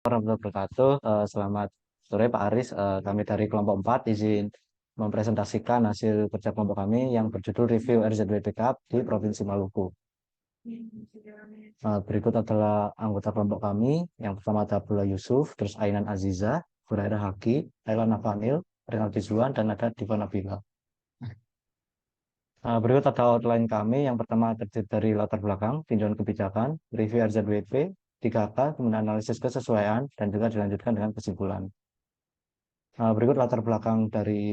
Warahmatullahi wabarakatuh. Selamat sore Pak Aris. Kami dari kelompok 4 izin mempresentasikan hasil kerja kelompok kami yang berjudul Review RZWP Cup di Provinsi Maluku. Berikut adalah anggota kelompok kami. Yang pertama ada Abdullah Yusuf, terus Ainan Aziza, Huraira Haki, Aylan Nafanil, Renaldi Zuan, dan ada Diva Nabila. Berikut ada outline kami. Yang pertama terdiri dari latar belakang, tinjauan kebijakan, review RZWP, 3K, kemudian analisis kesesuaian, dan juga dilanjutkan dengan kesimpulan. Berikut latar belakang dari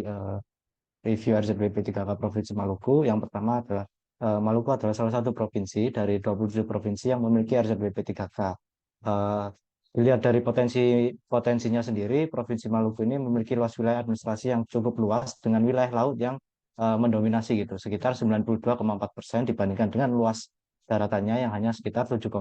review RZWP 3K Provinsi Maluku. Yang pertama adalah Maluku adalah salah satu provinsi dari 27 provinsi yang memiliki RZWP 3K. Dilihat dari potensinya sendiri, Provinsi Maluku ini memiliki luas wilayah administrasi yang cukup luas dengan wilayah laut yang mendominasi gitu, sekitar 92,4% dibandingkan dengan luas daratannya yang hanya sekitar 7,6%.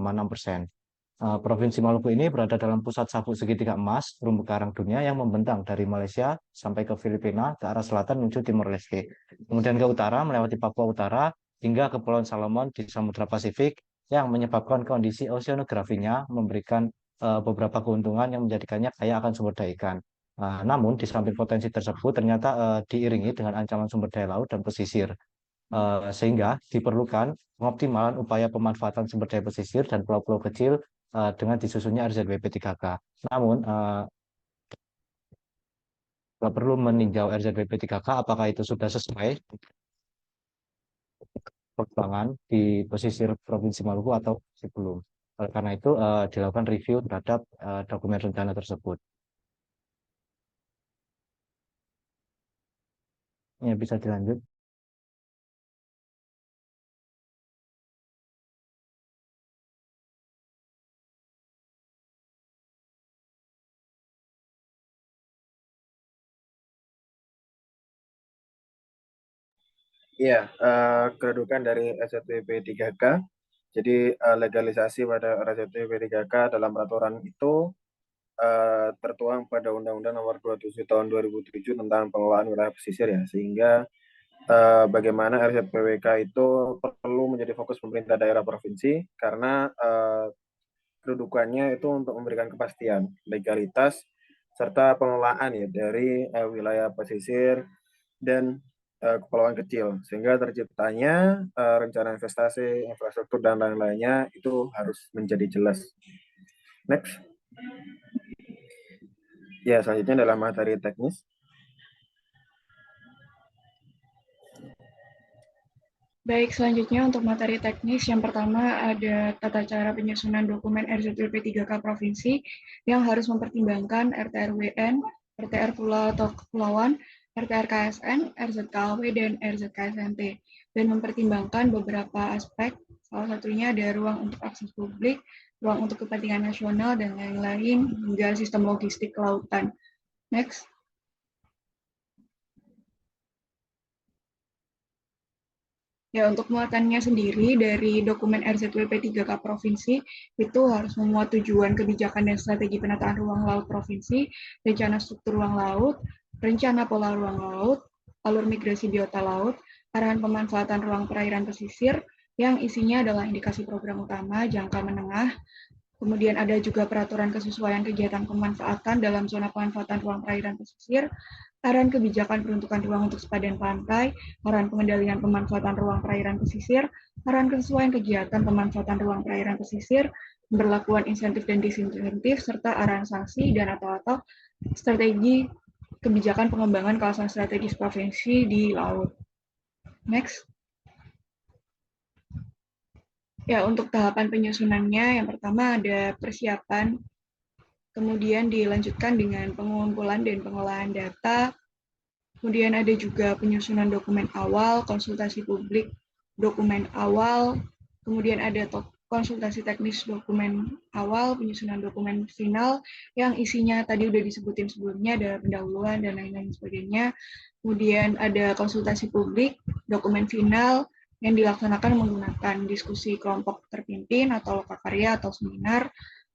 Provinsi Maluku ini berada dalam pusat sabuk segitiga emas terumbu karang dunia yang membentang dari Malaysia sampai ke Filipina ke arah selatan menuju Timor Leste. Kemudian ke utara melewati Papua Utara hingga ke Pulau Salomon di Samudra Pasifik yang menyebabkan kondisi oceanografinya memberikan beberapa keuntungan yang menjadikannya kaya akan sumber daya ikan. Namun di samping potensi tersebut ternyata diiringi dengan ancaman sumber daya laut dan pesisir. Sehingga diperlukan pengoptimalan upaya pemanfaatan sumber daya pesisir dan pulau-pulau kecil dengan disusunnya RZWP 3K. Namun, perlu meninjau RZWP 3K apakah itu sudah sesuai perkembangan di pesisir Provinsi Maluku atau belum. Oleh karena itu, dilakukan review terhadap dokumen rencana tersebut. Ya, bisa dilanjut. Iya, kedudukan dari RZWP 3K. Jadi legalisasi pada RZWP 3K dalam peraturan itu tertuang pada Undang-Undang Nomor 27 Tahun 2007 tentang pengelolaan wilayah pesisir ya, sehingga bagaimana RZWK itu perlu menjadi fokus pemerintah daerah provinsi karena kedudukannya itu untuk memberikan kepastian legalitas serta pengelolaan ya dari wilayah pesisir dan kepulauan kecil sehingga terciptanya rencana investasi, infrastruktur dan lain-lainnya itu harus menjadi jelas. Next. Ya, selanjutnya adalah materi teknis. Baik, selanjutnya untuk materi teknis, yang pertama ada tata cara penyusunan dokumen RZWP 3K Provinsi yang harus mempertimbangkan RT-RWN, RTR Pulau atau Kepulauan, RTR KSN, RZKW, dan RZKSNT, dan mempertimbangkan beberapa aspek, salah satunya ada ruang untuk akses publik, ruang untuk kepentingan nasional, dan lain-lain, hingga sistem logistik kelautan. Next. Ya, untuk muatannya sendiri dari dokumen RZWP 3K Provinsi itu harus memuat tujuan kebijakan dan strategi penataan ruang laut provinsi, rencana struktur ruang laut, rencana pola ruang laut, alur migrasi biota laut, arahan pemanfaatan ruang perairan pesisir, yang isinya adalah indikasi program utama jangka menengah. Kemudian ada juga peraturan kesesuaian kegiatan pemanfaatan dalam zona pemanfaatan ruang perairan pesisir, arahan kebijakan peruntukan ruang untuk sepadan pantai, arahan pengendalian pemanfaatan ruang perairan pesisir, arahan kesesuaian kegiatan pemanfaatan ruang perairan pesisir, pemberlakuan insentif dan disinsentif, serta arahan sanksi dan atau strategi kebijakan pengembangan kawasan strategis provinsi di laut. Next. Ya, untuk tahapan penyusunannya, yang pertama ada persiapan, kemudian dilanjutkan dengan pengumpulan dan pengolahan data, kemudian ada juga penyusunan dokumen awal, konsultasi publik dokumen awal, kemudian ada konsultasi teknis dokumen awal, penyusunan dokumen final, yang isinya tadi udah disebutin sebelumnya, ada pendahuluan dan lain-lain sebagainya. Kemudian ada konsultasi publik, dokumen final, yang dilaksanakan menggunakan diskusi kelompok terpimpin atau lokakarya atau seminar.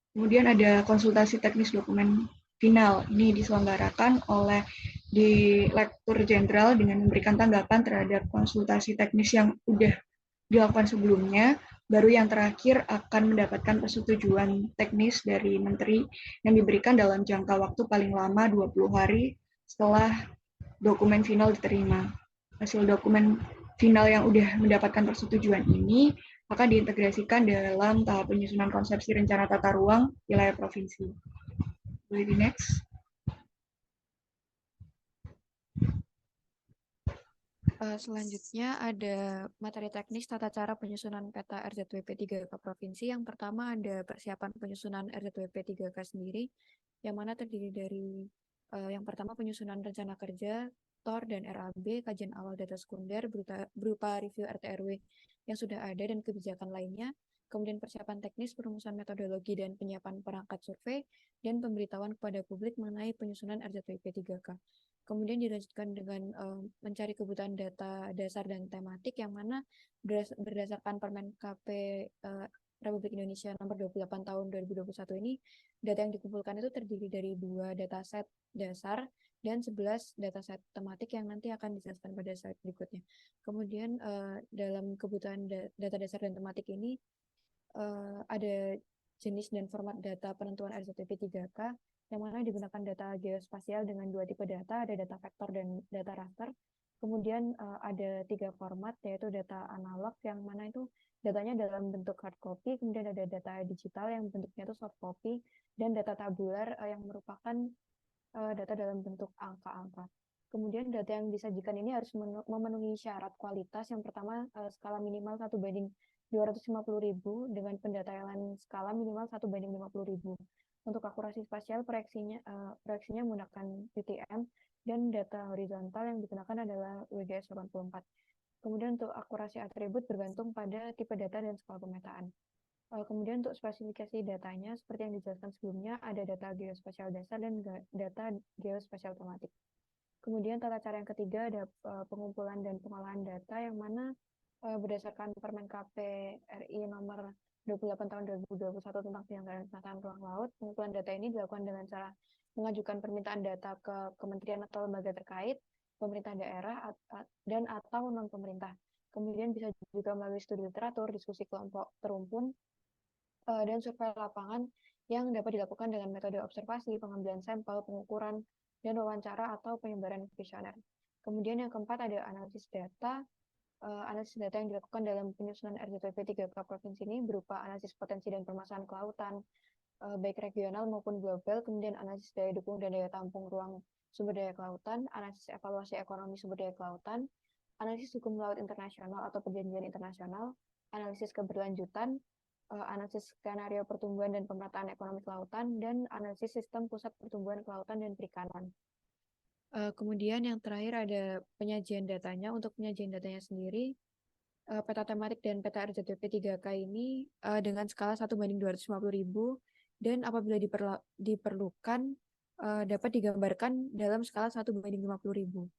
Kemudian ada konsultasi teknis dokumen final. Ini diselenggarakan oleh Direktur Jenderal dengan memberikan tanggapan terhadap konsultasi teknis yang sudah dilakukan sebelumnya. Baru yang terakhir akan mendapatkan persetujuan teknis dari menteri yang diberikan dalam jangka waktu paling lama 20 hari setelah dokumen final diterima. Hasil dokumen final yang sudah mendapatkan persetujuan ini akan diintegrasikan dalam tahap penyusunan konsepsi rencana tata ruang wilayah provinsi. Boleh di next. Selanjutnya ada materi teknis tata cara penyusunan peta RZWP 3K Provinsi. Yang pertama ada persiapan penyusunan RZWP 3K sendiri, yang mana terdiri dari yang pertama penyusunan rencana kerja, TOR dan RAB, kajian awal data sekunder berupa review RT/RW yang sudah ada dan kebijakan lainnya, kemudian persiapan teknis perumusan metodologi dan penyiapan perangkat survei, dan pemberitahuan kepada publik mengenai penyusunan RZWP 3K. Kemudian dilanjutkan dengan mencari kebutuhan data dasar dan tematik, yang mana berdasarkan Permen KP Republik Indonesia nomor 28 tahun 2021 ini, data yang dikumpulkan itu terdiri dari 2 dataset dasar dan 11 dataset tematik yang nanti akan dijelaskan pada slide berikutnya. Kemudian dalam kebutuhan data dasar dan tematik ini ada jenis dan format data penentuan RZWP 3K, yang mana digunakan data geospasial dengan 2 tipe data, ada data vektor dan data raster. Kemudian ada 3 format, yaitu data analog yang mana itu datanya dalam bentuk hard copy, kemudian ada data digital yang bentuknya itu soft copy, dan data tabular yang merupakan data dalam bentuk angka-angka. Kemudian data yang disajikan ini harus memenuhi syarat kualitas. Yang pertama, skala minimal 1/250.000 dengan pendatailan skala minimal 1/50.000. Untuk akurasi spasial, proyeksinya menggunakan UTM, dan data horizontal yang digunakan adalah WGS 84. Kemudian untuk akurasi atribut bergantung pada tipe data dan skala pemetaan. Kemudian untuk spesifikasi datanya, seperti yang dijelaskan sebelumnya, ada data geospasial dasar dan data geospasial tematik. Kemudian tata cara yang ketiga ada pengumpulan dan pengolahan data, yang mana berdasarkan Permen KP RI nomor 28 tahun 2021 tentang penyelenggaraan penataan ruang laut, pengumpulan data ini dilakukan dengan cara mengajukan permintaan data ke kementerian atau lembaga terkait, pemerintah daerah, dan atau non-pemerintah. Kemudian bisa juga melalui studi literatur, diskusi kelompok terumpun, dan survei lapangan yang dapat dilakukan dengan metode observasi, pengambilan sampel, pengukuran, dan wawancara atau penyebaran kuesioner. Kemudian yang keempat ada analisis data. Analisis data yang dilakukan dalam penyusunan RZWP 3K Provinsi ini berupa analisis potensi dan permasalahan kelautan, baik regional maupun global, kemudian analisis daya dukung dan daya tampung ruang sumber daya kelautan, analisis evaluasi ekonomi sumber daya kelautan, analisis hukum laut internasional atau perjanjian internasional, analisis keberlanjutan, analisis skenario pertumbuhan dan pemerataan ekonomi kelautan, dan analisis sistem pusat pertumbuhan kelautan dan perikanan. Kemudian yang terakhir ada penyajian datanya. Untuk penyajian datanya sendiri, peta tematik dan peta RZWP 3K ini dengan skala 1/250.000, dan apabila diperlukan dapat digambarkan dalam skala 1/50.000.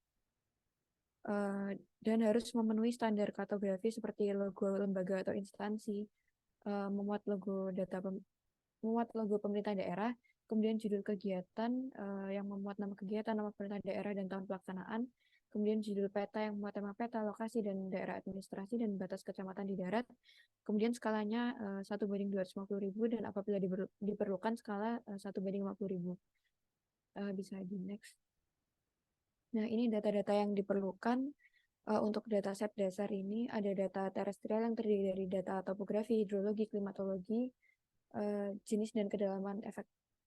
Dan harus memenuhi standar kartografi seperti logo lembaga atau instansi, memuat logo pemerintah daerah, kemudian judul kegiatan yang memuat nama kegiatan, nama pemerintah daerah, dan tahun pelaksanaan, kemudian judul peta yang memuat tema peta, lokasi dan daerah administrasi, dan batas kecamatan di darat, kemudian skalanya 1/250.000, dan apabila diperlukan skala 1/50.000. Bisa di next. Nah, ini data-data yang diperlukan. Untuk dataset dasar ini ada data terestrial yang terdiri dari data topografi, hidrologi, klimatologi, jenis dan kedalaman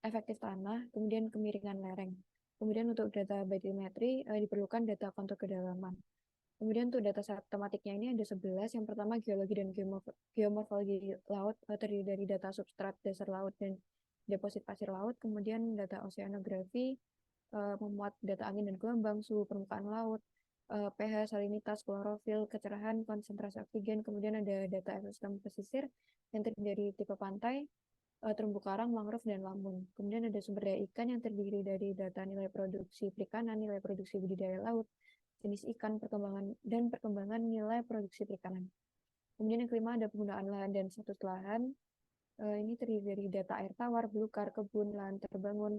efektif tanah, kemudian kemiringan lereng. Kemudian untuk data bathymetri diperlukan data kontur kedalaman. Kemudian untuk data tematiknya ini ada 11. Yang pertama geologi dan geomorfologi laut, terdiri dari data substrat dasar laut dan deposit pasir laut. Kemudian data oceanografi memuat data angin dan gelombang, suhu permukaan laut, pH, salinitas, klorofil, kecerahan, konsentrasi oksigen. Kemudian ada data ekosistem pesisir yang terdiri dari tipe pantai, terumbu karang, mangrove, dan lamun. Kemudian ada sumber daya ikan yang terdiri dari data nilai produksi perikanan, nilai produksi budidaya laut, jenis ikan, perkembangan nilai produksi perikanan. Kemudian yang kelima ada penggunaan lahan dan status lahan. Ini terdiri dari data air tawar, belukar, kebun, lahan terbangun,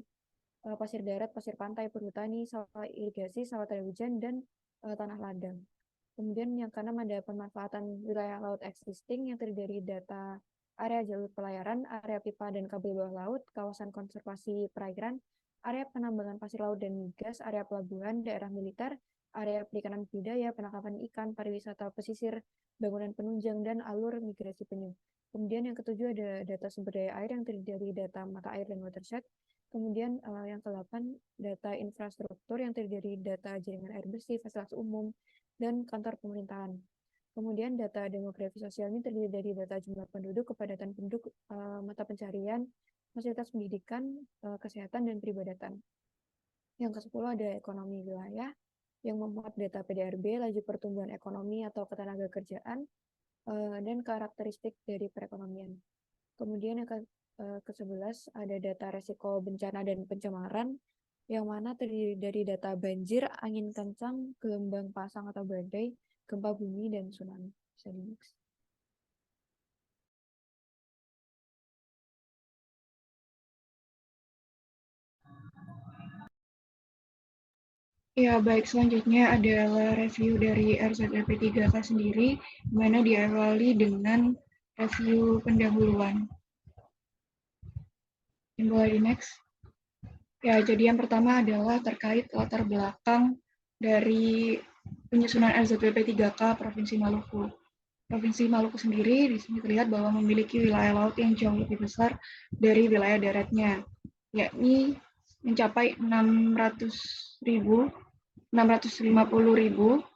pasir darat, pasir pantai, perhutani, sawah irigasi, sawah tanda hujan, dan tanah ladang. Kemudian yang keenam ada pemanfaatan wilayah laut existing yang terdiri dari data area jalur pelayaran, area pipa dan kabel bawah laut, kawasan konservasi perairan, area penambangan pasir laut dan migas, area pelabuhan, daerah militer, area perikanan budidaya, penangkapan ikan, pariwisata pesisir, bangunan penunjang, dan alur migrasi penyu. Kemudian yang ketujuh ada data sumber daya air yang terdiri dari data mata air dan watershed. Kemudian yang ke-8 data infrastruktur yang terdiri dari data jaringan air bersih, fasilitas umum, dan kantor pemerintahan. Kemudian data demografi sosial ini terdiri dari data jumlah penduduk, kepadatan penduduk, mata pencarian, fasilitas pendidikan, kesehatan, dan peribadatan. Yang ke-10 ada ekonomi wilayah yang memuat data PDRB, laju pertumbuhan ekonomi atau ketenaga kerjaan, dan karakteristik dari perekonomian. Kemudian yang ke-11 ada data resiko bencana dan pencemaran, yang mana terdiri dari data banjir, angin kencang, gelombang pasang atau badai, gempa bumi, dan tsunami. Bisa di next. Ya, baik. Selanjutnya adalah review dari RZLP 3K sendiri, di mana diawali dengan review pendahuluan. Yang boleh di next. Ya, jadi yang pertama adalah terkait latar belakang dari penyusunan RZLP 3K Provinsi Maluku. Provinsi Maluku sendiri di sini terlihat bahwa memiliki wilayah laut yang jauh lebih besar dari wilayah daratnya, yakni mencapai 650.000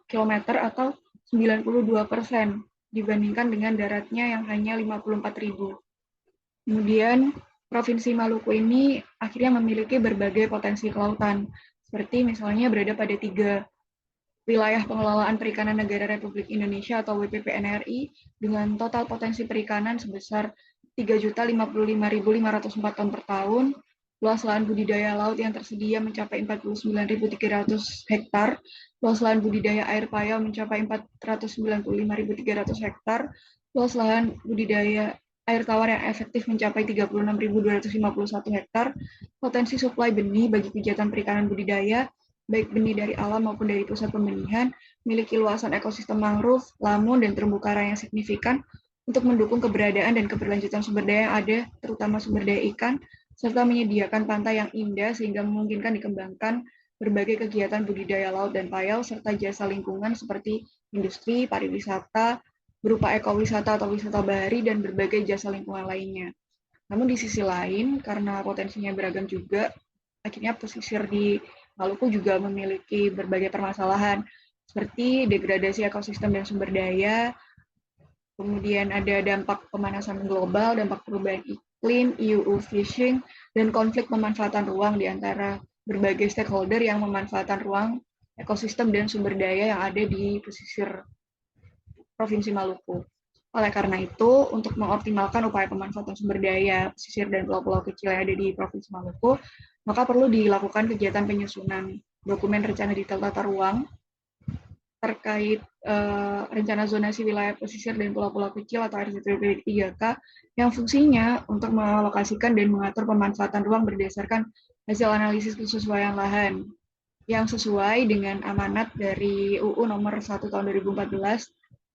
km atau 92% dibandingkan dengan daratnya yang hanya 54.000. Kemudian Provinsi Maluku ini akhirnya memiliki berbagai potensi kelautan, seperti misalnya berada pada 3 wilayah pengelolaan perikanan negara Republik Indonesia atau WPP-NRI dengan total potensi perikanan sebesar 3.055.504 ton per tahun, luas lahan budidaya laut yang tersedia mencapai 49.300 hektar, luas lahan budidaya air payau mencapai 495.300 hektar, luas lahan budidaya air tawar yang efektif mencapai 36.251 hektar, potensi suplai benih bagi kegiatan perikanan budidaya, baik benih dari alam maupun dari pusat pembenihan, memiliki luasan ekosistem mangrove, lamun, dan terumbu karang yang signifikan untuk mendukung keberadaan dan keberlanjutan sumber daya yang ada, terutama sumber daya ikan, serta menyediakan pantai yang indah sehingga memungkinkan dikembangkan berbagai kegiatan budidaya laut dan payau, serta jasa lingkungan seperti industri, pariwisata, berupa ekowisata atau wisata bahari, dan berbagai jasa lingkungan lainnya. Namun di sisi lain, karena potensinya beragam juga, akhirnya pesisir di Maluku juga memiliki berbagai permasalahan, seperti degradasi ekosistem dan sumber daya, kemudian ada dampak pemanasan global, dampak perubahan iklim, EU fishing, dan konflik pemanfaatan ruang di antara berbagai stakeholder yang memanfaatkan ruang, ekosistem, dan sumber daya yang ada di pesisir Provinsi Maluku. Oleh karena itu, untuk mengoptimalkan upaya pemanfaatan sumber daya pesisir dan pulau-pulau kecil yang ada di Provinsi Maluku, maka perlu dilakukan kegiatan penyusunan dokumen rencana detail tata ruang terkait rencana zonasi wilayah pesisir dan pulau-pulau kecil atau RZLP 3K yang fungsinya untuk mengalokasikan dan mengatur pemanfaatan ruang berdasarkan hasil analisis kesesuaian lahan yang sesuai dengan amanat dari UU nomor 1 tahun 2014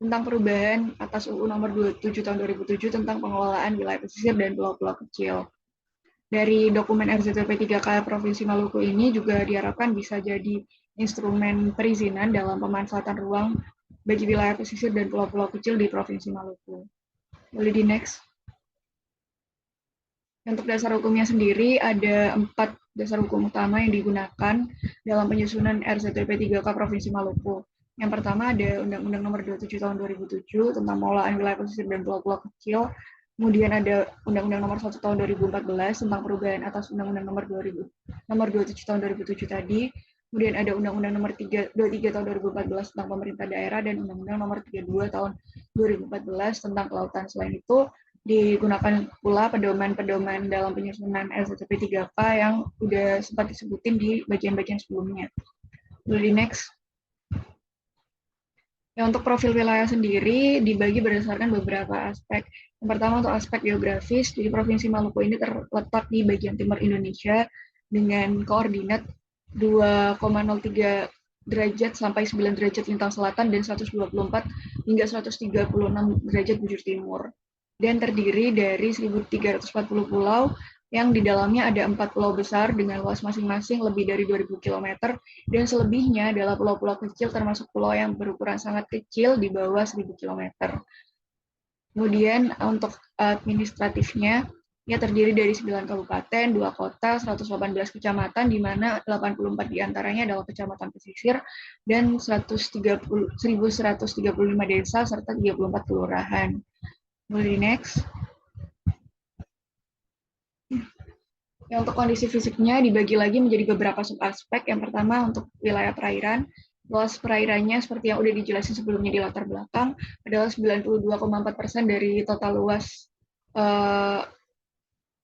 tentang perubahan atas UU nomor 27 tahun 2007 tentang pengelolaan wilayah pesisir dan pulau-pulau kecil. Dari dokumen RZLP 3K Provinsi Maluku ini juga diharapkan bisa jadi instrumen perizinan dalam pemanfaatan ruang bagi wilayah pesisir dan pulau-pulau kecil di Provinsi Maluku. Boleh di next. Untuk dasar hukumnya sendiri ada 4 dasar hukum utama yang digunakan dalam penyusunan RZLP 3K Provinsi Maluku. Yang pertama ada Undang-Undang Nomor 27 Tahun 2007 tentang pengelolaan wilayah pesisir dan pulau-pulau kecil. Kemudian ada Undang-Undang Nomor 1 Tahun 2014 tentang perubahan atas Undang-Undang Nomor 27 Tahun 2007 tadi. Kemudian ada Undang-Undang Nomor 23 Tahun 2014 tentang pemerintah daerah dan Undang-Undang Nomor 32 Tahun 2014 tentang kelautan. Selain itu, digunakan pula pedoman-pedoman dalam penyusunan RZLP 3K yang sudah sempat disebutin di bagian-bagian sebelumnya. Boleh di next. Ya, untuk profil wilayah sendiri dibagi berdasarkan beberapa aspek. Yang pertama untuk aspek geografis, jadi Provinsi Maluku ini terletak di bagian timur Indonesia dengan koordinat 2,03 derajat sampai 9 derajat lintang selatan dan 124 hingga 136 derajat bujur timur. Dan terdiri dari 1.340 pulau yang di dalamnya ada 4 pulau besar dengan luas masing-masing lebih dari 2.000 km dan selebihnya adalah pulau-pulau kecil termasuk pulau yang berukuran sangat kecil di bawah 1.000 km. Kemudian untuk administratifnya ya terdiri dari 9 kabupaten, 2 kota, 118 kecamatan, di mana 84 diantaranya adalah kecamatan pesisir, dan 1.135 desa, serta 34 kelurahan. Boleh next. Ya, untuk kondisi fisiknya dibagi lagi menjadi beberapa subaspek. Yang pertama untuk wilayah perairan. Luas perairannya seperti yang udah dijelasin sebelumnya di latar belakang adalah 92,4% dari total luas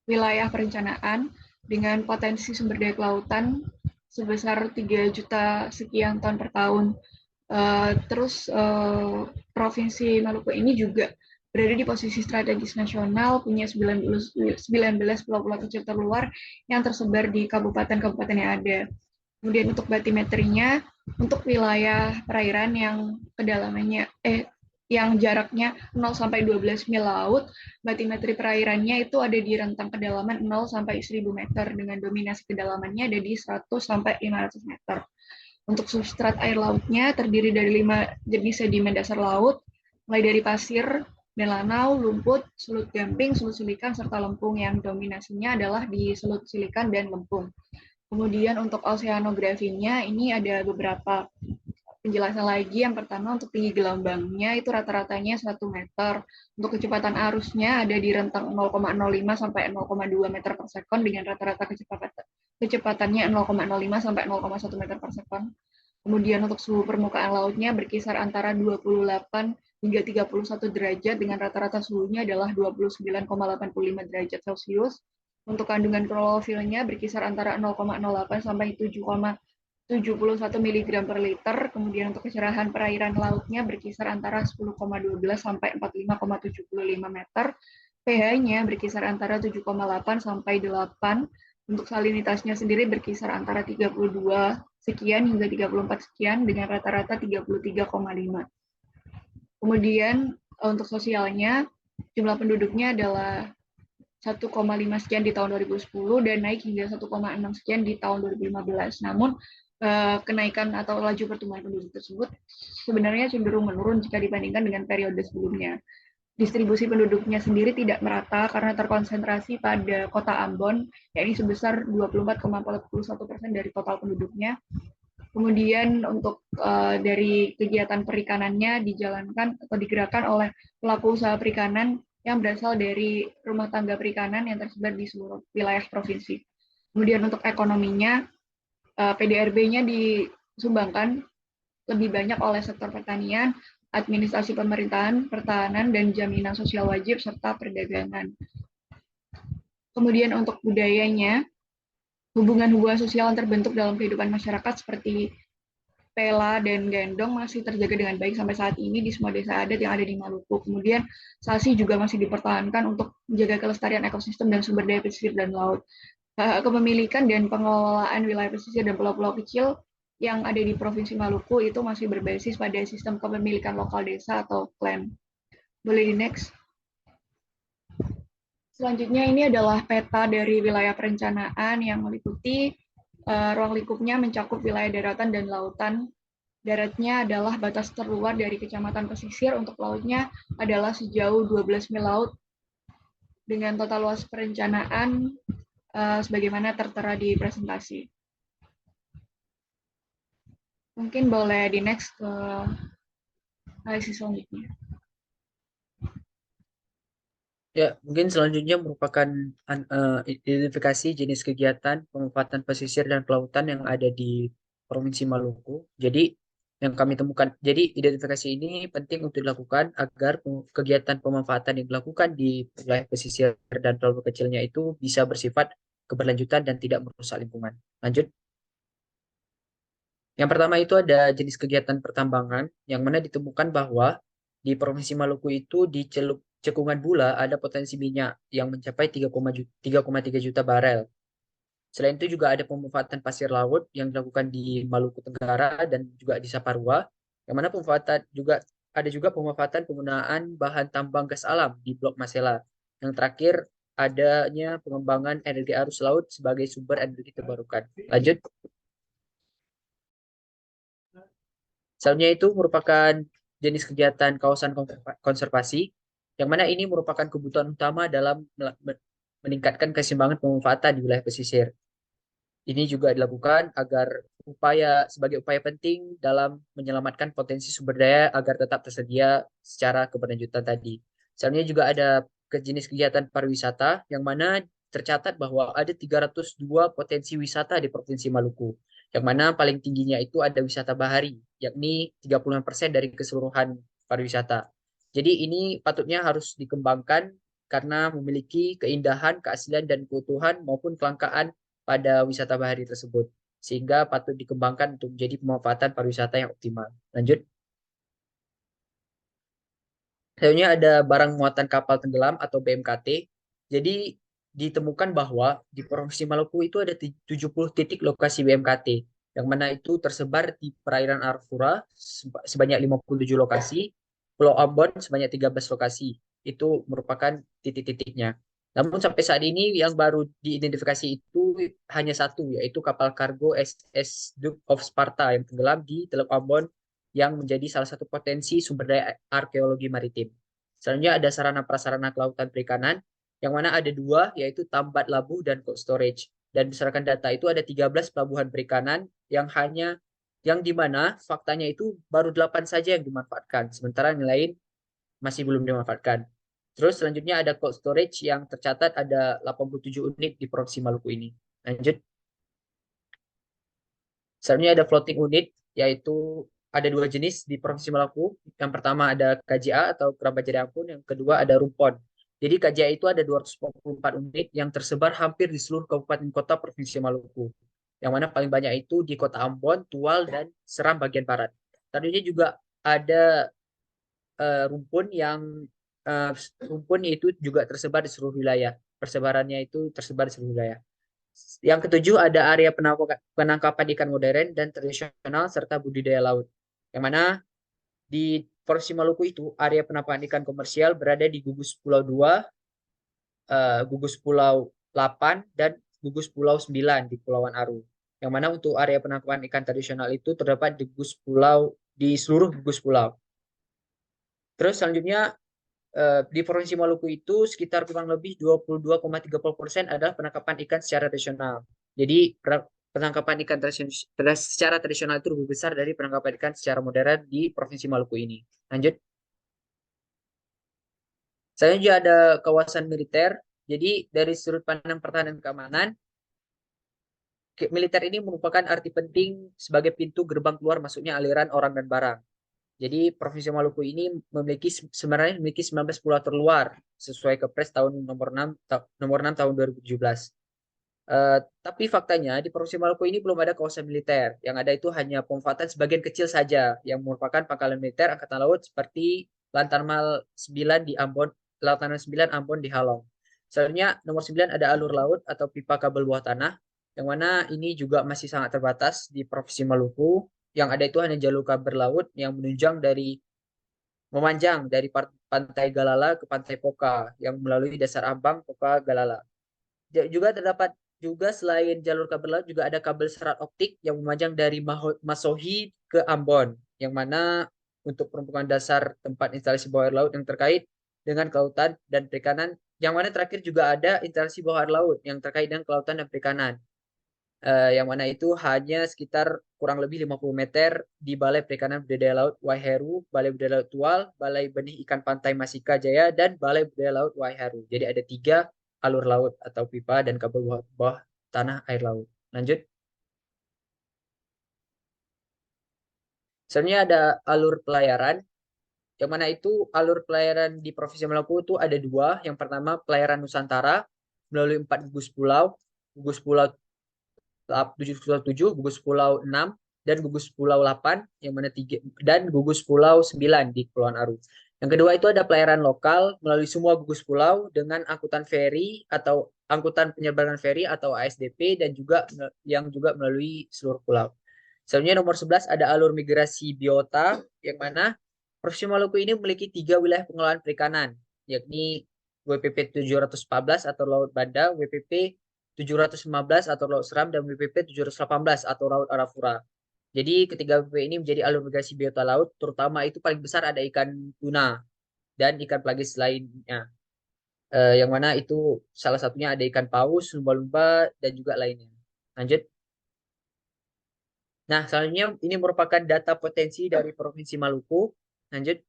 wilayah perencanaan dengan potensi sumber daya kelautan sebesar 3 juta sekian ton per tahun. Terus Provinsi Maluku ini juga berada di posisi strategis nasional, punya 19 pulau-pulau kecil terluar yang tersebar di kabupaten-kabupaten yang ada. Kemudian untuk batimetrinya, untuk wilayah perairan yang kedalamannya yang jaraknya 0 sampai 12 mil laut, batimetri perairannya itu ada di rentang kedalaman 0 sampai 1000 meter dengan dominasi kedalamannya ada di 100 sampai 500 meter. Untuk substrat air lautnya terdiri dari 5 jenis sedimen dasar laut, mulai dari pasir dan lanau, lumpur, sulut gamping, sulut silikan, serta lempung yang dominasinya adalah di sulut silikan dan lempung. Kemudian untuk oceanografinya ini ada beberapa penjelasan lagi. Yang pertama untuk tinggi gelombangnya itu rata-ratanya 1 meter. Untuk kecepatan arusnya ada di rentang 0,05 sampai 0,2 meter per sekon dengan rata-rata kecepatannya 0,05 sampai 0,1 meter per sekon. Kemudian untuk suhu permukaan lautnya berkisar antara 28 hingga 31 derajat dengan rata-rata suhunya adalah 29,85 derajat Celcius. Untuk kandungan klorofilnya berkisar antara 0,08 sampai 7,71 mg per liter. Kemudian untuk kecerahan perairan lautnya berkisar antara 10,12 sampai 45,75 meter. pH-nya berkisar antara 7,8 sampai 8. Untuk salinitasnya sendiri berkisar antara 32 sekian hingga 34 sekian dengan rata-rata 33,5. Kemudian untuk sosialnya, jumlah penduduknya adalah 1,5 sekian di tahun 2010 dan naik hingga 1,6 sekian di tahun 2015. Namun kenaikan atau laju pertumbuhan penduduk tersebut sebenarnya cenderung menurun jika dibandingkan dengan periode sebelumnya. Distribusi penduduknya sendiri tidak merata karena terkonsentrasi pada kota Ambon, yakni sebesar 24,41% dari total penduduknya. Kemudian untuk dari kegiatan perikanannya dijalankan atau digerakkan oleh pelaku usaha perikanan yang berasal dari rumah tangga perikanan yang tersebar di seluruh wilayah provinsi. Kemudian untuk ekonominya, PDRB-nya disumbangkan lebih banyak oleh sektor pertanian, administrasi pemerintahan, pertahanan, dan jaminan sosial wajib, serta perdagangan. Kemudian untuk budayanya, hubungan-hubungan sosial yang terbentuk dalam kehidupan masyarakat seperti pela dan gendong masih terjaga dengan baik sampai saat ini di semua desa adat yang ada di Maluku. Kemudian sasi juga masih dipertahankan untuk menjaga kelestarian ekosistem dan sumber daya pesisir dan laut. Kepemilikan dan pengelolaan wilayah pesisir dan pulau-pulau kecil yang ada di Provinsi Maluku itu masih berbasis pada sistem kepemilikan lokal desa atau clan. Boleh di next. Selanjutnya ini adalah peta dari wilayah perencanaan yang meliputi ruang lingkupnya mencakup wilayah daratan dan lautan. Daratnya adalah batas terluar dari kecamatan pesisir, untuk lautnya adalah sejauh 12 mil laut dengan total luas perencanaan sebagaimana tertera di presentasi. Mungkin boleh di next ke analisis selanjutnya. Ya, mungkin selanjutnya merupakan identifikasi jenis kegiatan pemanfaatan pesisir dan kelautan yang ada di Provinsi Maluku. Jadi yang kami temukan, jadi identifikasi ini penting untuk dilakukan agar kegiatan pemanfaatan yang dilakukan di wilayah pesisir dan pulau kecilnya itu bisa bersifat keberlanjutan dan tidak merusak lingkungan. Lanjut. Yang pertama itu ada jenis kegiatan pertambangan, yang mana ditemukan bahwa di Provinsi Maluku itu di Cekungan Bula ada potensi minyak yang mencapai 3,3 juta barel. Selain itu juga ada pemanfaatan pasir laut yang dilakukan di Maluku Tenggara dan juga di Saparua, yang mana pemanfaatan penggunaan bahan tambang gas alam di Blok Masela. Yang terakhir adanya pengembangan energi arus laut sebagai sumber energi terbarukan. Lanjut. Selanjutnya itu merupakan jenis kegiatan kawasan konservasi, yang mana ini merupakan kebutuhan utama dalam meningkatkan keseimbangan pemanfaatan di wilayah pesisir. Ini juga dilakukan sebagai upaya penting dalam menyelamatkan potensi sumber daya agar tetap tersedia secara keberlanjutan tadi. Selanjutnya juga ada jenis kegiatan pariwisata yang mana tercatat bahwa ada 302 potensi wisata di Provinsi Maluku, yang mana paling tingginya itu ada wisata bahari, yakni 30% dari keseluruhan pariwisata. Jadi ini patutnya harus dikembangkan karena memiliki keindahan, keaslian, dan keutuhan maupun kelangkaan pada wisata bahari tersebut, sehingga patut dikembangkan untuk menjadi pemanfaatan pariwisata yang optimal. Lanjut. Selanjutnya ada barang muatan kapal tenggelam atau BMKT. Jadi ditemukan bahwa di Provinsi Maluku itu ada 70 titik lokasi BMKT, yang mana itu tersebar di perairan Arafura sebanyak 57 lokasi, Pulau Ambon sebanyak 13 lokasi. Itu merupakan titik-titiknya. Namun sampai saat ini yang baru diidentifikasi itu hanya satu, yaitu kapal kargo SS Duke of Sparta yang tenggelam di Teluk Ambon, yang menjadi salah satu potensi sumber daya arkeologi maritim. Selanjutnya ada sarana prasarana kelautan perikanan, yang mana ada dua, yaitu Tambat Labu dan Cold Storage. Dan berdasarkan data itu ada 13 pelabuhan perikanan yang di mana faktanya itu baru 8 saja yang dimanfaatkan, sementara yang lain masih belum dimanfaatkan. Terus selanjutnya ada cold storage yang tercatat ada 87 unit di Provinsi Maluku ini. Lanjut. Selanjutnya ada floating unit, yaitu ada dua jenis di Provinsi Maluku. Yang pertama ada KJA atau kerabat jadi ampun, yang kedua ada rumpon. Jadi KJA itu ada 244 unit yang tersebar hampir di seluruh kabupaten kota Provinsi Maluku. Yang mana paling banyak itu di Kota Ambon, Tual, dan Seram bagian barat. Tadinya juga ada rumpun itu juga tersebar di seluruh wilayah. Persebarannya itu tersebar di seluruh wilayah. Yang ketujuh ada area penangkapan ikan modern dan tradisional serta budidaya laut. Yang mana di Provinsi Maluku itu area penangkapan ikan komersial berada di Gugus Pulau 2, Gugus Pulau 8, dan Gugus Pulau 9 di Kepulauan Aru. Yang mana untuk area penangkapan ikan tradisional itu terdapat di seluruh gugus pulau. Terus selanjutnya di Provinsi Maluku itu sekitar kurang lebih 22,30% adalah penangkapan ikan secara tradisional. Jadi penangkapan ikan secara tradisional itu lebih besar dari penangkapan ikan secara modern di Provinsi Maluku ini. Lanjut. Saya juga ada kawasan militer. Jadi dari sudut pandang pertahanan dan keamanan, militer ini merupakan arti penting sebagai pintu gerbang keluar masuknya aliran orang dan barang. Jadi Provinsi Maluku ini sebenarnya memiliki 19 pulau terluar sesuai Kepres nomor 6 tahun 2017. Tapi faktanya di Provinsi Maluku ini belum ada kawasan militer. Yang ada itu hanya pemanfaatan sebagian kecil saja yang merupakan pangkalan militer Angkatan Laut seperti Lantamal 9 di Ambon, Lantamal 9 Ambon di Halong. Selanjutnya nomor 9 ada alur laut atau pipa kabel bawah tanah, yang mana ini juga masih sangat terbatas di Provinsi Maluku. Yang ada itu hanya jalur kabel laut yang memanjang dari pantai Galala ke pantai Poka yang melalui dasar ambang Poka Galala. Juga terdapat selain jalur kabel laut juga ada kabel serat optik yang memanjang dari Masohi ke Ambon, yang mana untuk perempuan dasar tempat instalasi bawah air laut yang terkait dengan kelautan dan perikanan. Yang mana terakhir juga ada instalasi bawah air laut yang terkait dengan kelautan dan perikanan. Yang mana itu hanya sekitar kurang lebih 50 meter di Balai Perikanan Budidaya Laut Waiheru, Balai Budidaya Laut Tual, Balai Benih Ikan Pantai Masika Jaya, dan Balai Budidaya Laut Waiheru. Jadi ada 3 alur laut atau pipa dan kabel bawah tanah air laut. Lanjut. Sebenarnya ada alur pelayaran, yang mana itu alur pelayaran di Provinsi Maluku itu ada 2. Yang pertama pelayaran Nusantara melalui 4 gugus pulau, gugus pulau 7, gugus pulau 6, dan gugus pulau 8, yang mana 3, dan gugus pulau 9 di Kepulauan Aru. Yang kedua itu ada pelayaran lokal melalui semua gugus pulau dengan angkutan feri atau angkutan penyeberangan feri atau ASDP dan juga yang juga melalui seluruh pulau. Selanjutnya nomor 11 ada alur migrasi biota yang mana Provinsi Maluku ini memiliki 3 wilayah pengelolaan perikanan, yakni WPP 714 atau Laut Banda, WPP 715 atau Laut Seram, dan WPP 718 atau Laut Arafura. Jadi ketiga WPP ini menjadi alur migrasi biota laut, terutama itu paling besar ada ikan tuna dan ikan pelagis lainnya. Yang mana itu salah satunya ada ikan paus, lumba-lumba, dan juga lainnya. Lanjut. Nah, selanjutnya ini merupakan data potensi dari Provinsi Maluku. Lanjut.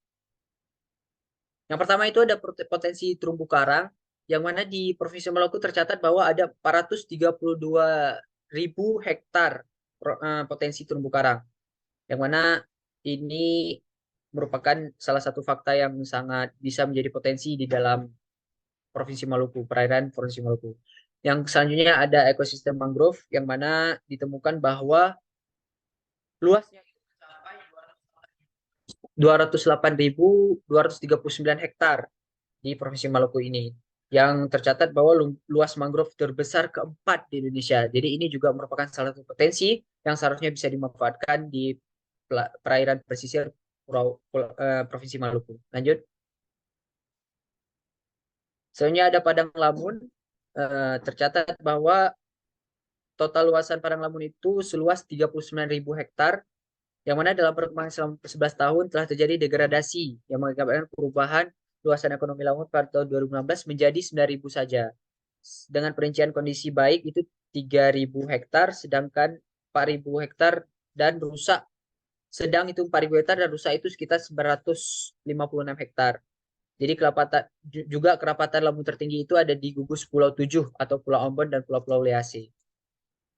Yang pertama itu ada potensi terumbu karang, yang mana di Provinsi Maluku tercatat bahwa ada 432.000 hektar potensi terumbu karang, yang mana ini merupakan salah satu fakta yang sangat bisa menjadi potensi di dalam Provinsi Maluku, perairan Provinsi Maluku. Yang selanjutnya ada ekosistem mangrove, yang mana ditemukan bahwa luasnya 208.239 hektar di Provinsi Maluku ini. Yang tercatat bahwa luas mangrove terbesar keempat di Indonesia. Jadi ini juga merupakan salah satu potensi yang seharusnya bisa dimanfaatkan di perairan pesisir Provinsi Maluku. Lanjut. Selanjutnya ada Padang Lamun. Tercatat bahwa total luasan Padang Lamun itu seluas 39.000 hektar, yang mana dalam perkembangan selama 11 tahun telah terjadi degradasi yang mengakibatkan perubahan luasan ekonomi laut pada tahun 2016 menjadi 9.000 saja. Dengan perincian kondisi baik itu 3.000 hektar, sedangkan 4.000 hektar dan rusak. Sedang itu 4.000 hektar dan rusak itu sekitar 956 hektar. Jadi juga kerapatan lamun tertinggi itu ada di gugus Pulau 7 atau Pulau Ambon dan Pulau-Pulau Lease.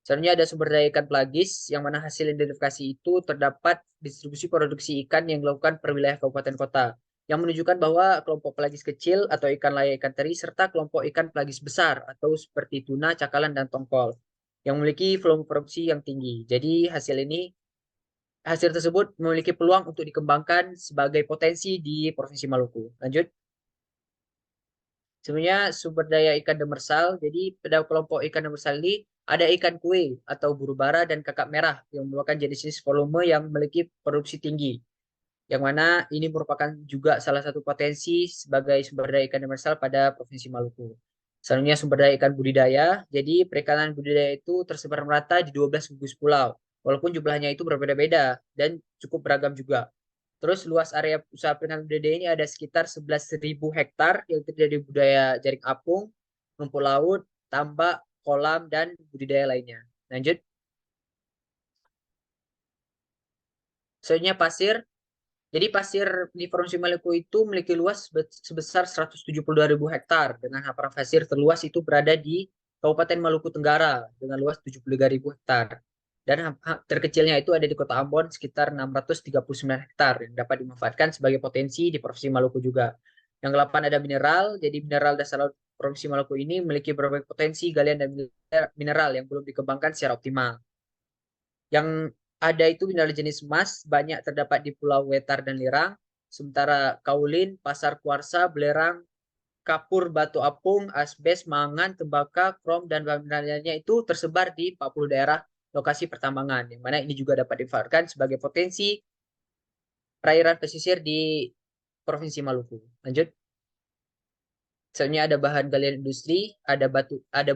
Selanjutnya ada sumber daya ikan pelagis, yang mana hasil identifikasi itu terdapat distribusi produksi ikan yang dilakukan per wilayah kabupaten kota, yang menunjukkan bahwa kelompok pelagis kecil atau ikan laya ikan teri, serta kelompok ikan pelagis besar atau seperti tuna, cakalang, dan tongkol, yang memiliki volume produksi yang tinggi. Jadi hasil tersebut memiliki peluang untuk dikembangkan sebagai potensi di Provinsi Maluku. Lanjut. Sebenarnya sumber daya ikan demersal, jadi pada kelompok ikan demersal ini ada ikan kue atau buru bara dan kakap merah yang merupakan jenis-jenis volume yang memiliki produksi tinggi. Yang mana ini merupakan juga salah satu potensi sebagai sumber daya ikan demersal pada Provinsi Maluku. Selanjutnya sumber daya ikan budidaya, jadi perikanan budidaya itu tersebar merata di 12 gugus pulau, walaupun jumlahnya itu berbeda-beda dan cukup beragam juga. Terus luas area usaha perikanan budidaya ini ada sekitar 11.000 hektar yang terdiri dari budaya jaring apung, rumput laut, tambak, kolam, dan budidaya lainnya. Lanjut. Selanjutnya pasir. Jadi pasir di Provinsi Maluku itu memiliki luas sebesar 172.000 hektar dengan hamparan pasir terluas itu berada di Kabupaten Maluku Tenggara dengan luas 73.000 hektar. Dan terkecilnya itu ada di Kota Ambon sekitar 639 hektar yang dapat dimanfaatkan sebagai potensi di Provinsi Maluku juga. Yang ke-8 ada mineral. Jadi mineral dasar laut Provinsi Maluku ini memiliki berbagai potensi galian dan mineral yang belum dikembangkan secara optimal. Yang ada itu mineral jenis emas banyak terdapat di Pulau Wetar dan Lirang, sementara kaulin, pasar kuarsa, belerang, kapur, batu apung, asbes, mangan, tembakau, krom, dan bahan mineral lainnya itu tersebar di 40 daerah lokasi pertambangan, yang mana ini juga dapat dimanfaatkan sebagai potensi perairan pesisir di Provinsi Maluku. Lanjut. Selanjutnya ada bahan galian industri, ada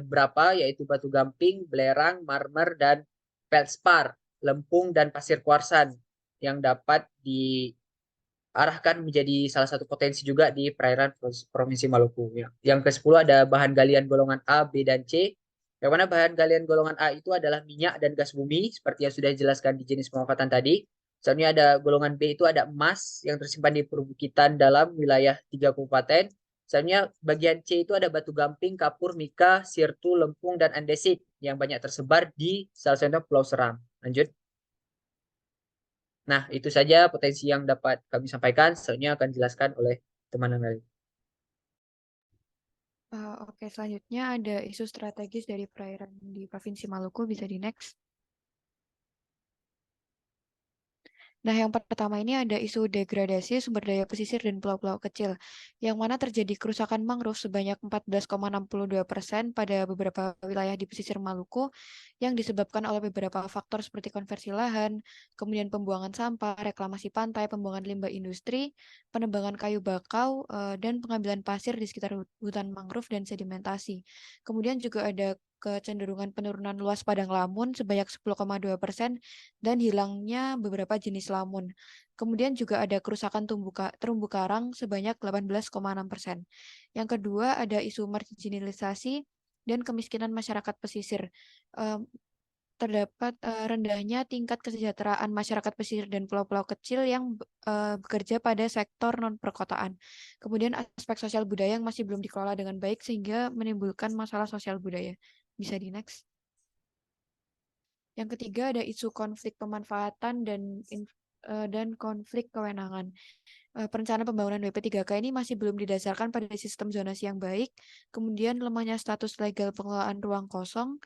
beberapa yaitu batu gamping, belerang, marmer, dan feldspar, lempung, dan pasir kuarsan yang dapat diarahkan menjadi salah satu potensi juga di perairan Provinsi Maluku. Yang ke-10 ada bahan galian golongan A, B, dan C. Yang mana bahan galian golongan A itu adalah minyak dan gas bumi, seperti yang sudah dijelaskan di jenis pemanfaatan tadi. Selanjutnya ada golongan B itu ada emas yang tersimpan di perbukitan dalam wilayah 3 kabupaten. Selanjutnya bagian C itu ada batu gamping, kapur, mika, sirtu, lempung, dan andesit yang banyak tersebar di salah satu Pulau Seram. Lanjut. Nah, itu saja potensi yang dapat kami sampaikan. Selanjutnya akan dijelaskan oleh teman lain. Oke, selanjutnya ada isu strategis dari perairan di Provinsi Maluku, bisa di next. Nah, yang pertama ini ada isu degradasi sumber daya pesisir dan pulau-pulau kecil, yang mana terjadi kerusakan mangrove sebanyak 14,62% pada beberapa wilayah di pesisir Maluku, yang disebabkan oleh beberapa faktor seperti konversi lahan, kemudian pembuangan sampah, reklamasi pantai, pembuangan limbah industri, penebangan kayu bakau, dan pengambilan pasir di sekitar hutan mangrove dan sedimentasi. Kemudian juga ada kecenderungan penurunan luas padang lamun sebanyak 10,2% dan hilangnya beberapa jenis lamun. Kemudian juga ada kerusakan terumbu karang sebanyak 18,6%. Yang kedua ada isu marginalisasi dan kemiskinan masyarakat pesisir. Em, Terdapat rendahnya tingkat kesejahteraan masyarakat pesisir dan pulau-pulau kecil yang bekerja pada sektor non-perkotaan. Kemudian aspek sosial budaya yang masih belum dikelola dengan baik sehingga menimbulkan masalah sosial budaya. Bisa di next. Yang ketiga ada isu konflik pemanfaatan dan konflik kewenangan. Perencanaan pembangunan WP3K ini masih belum didasarkan pada sistem zonasi yang baik, kemudian lemahnya status legal pengelolaan ruang kosong,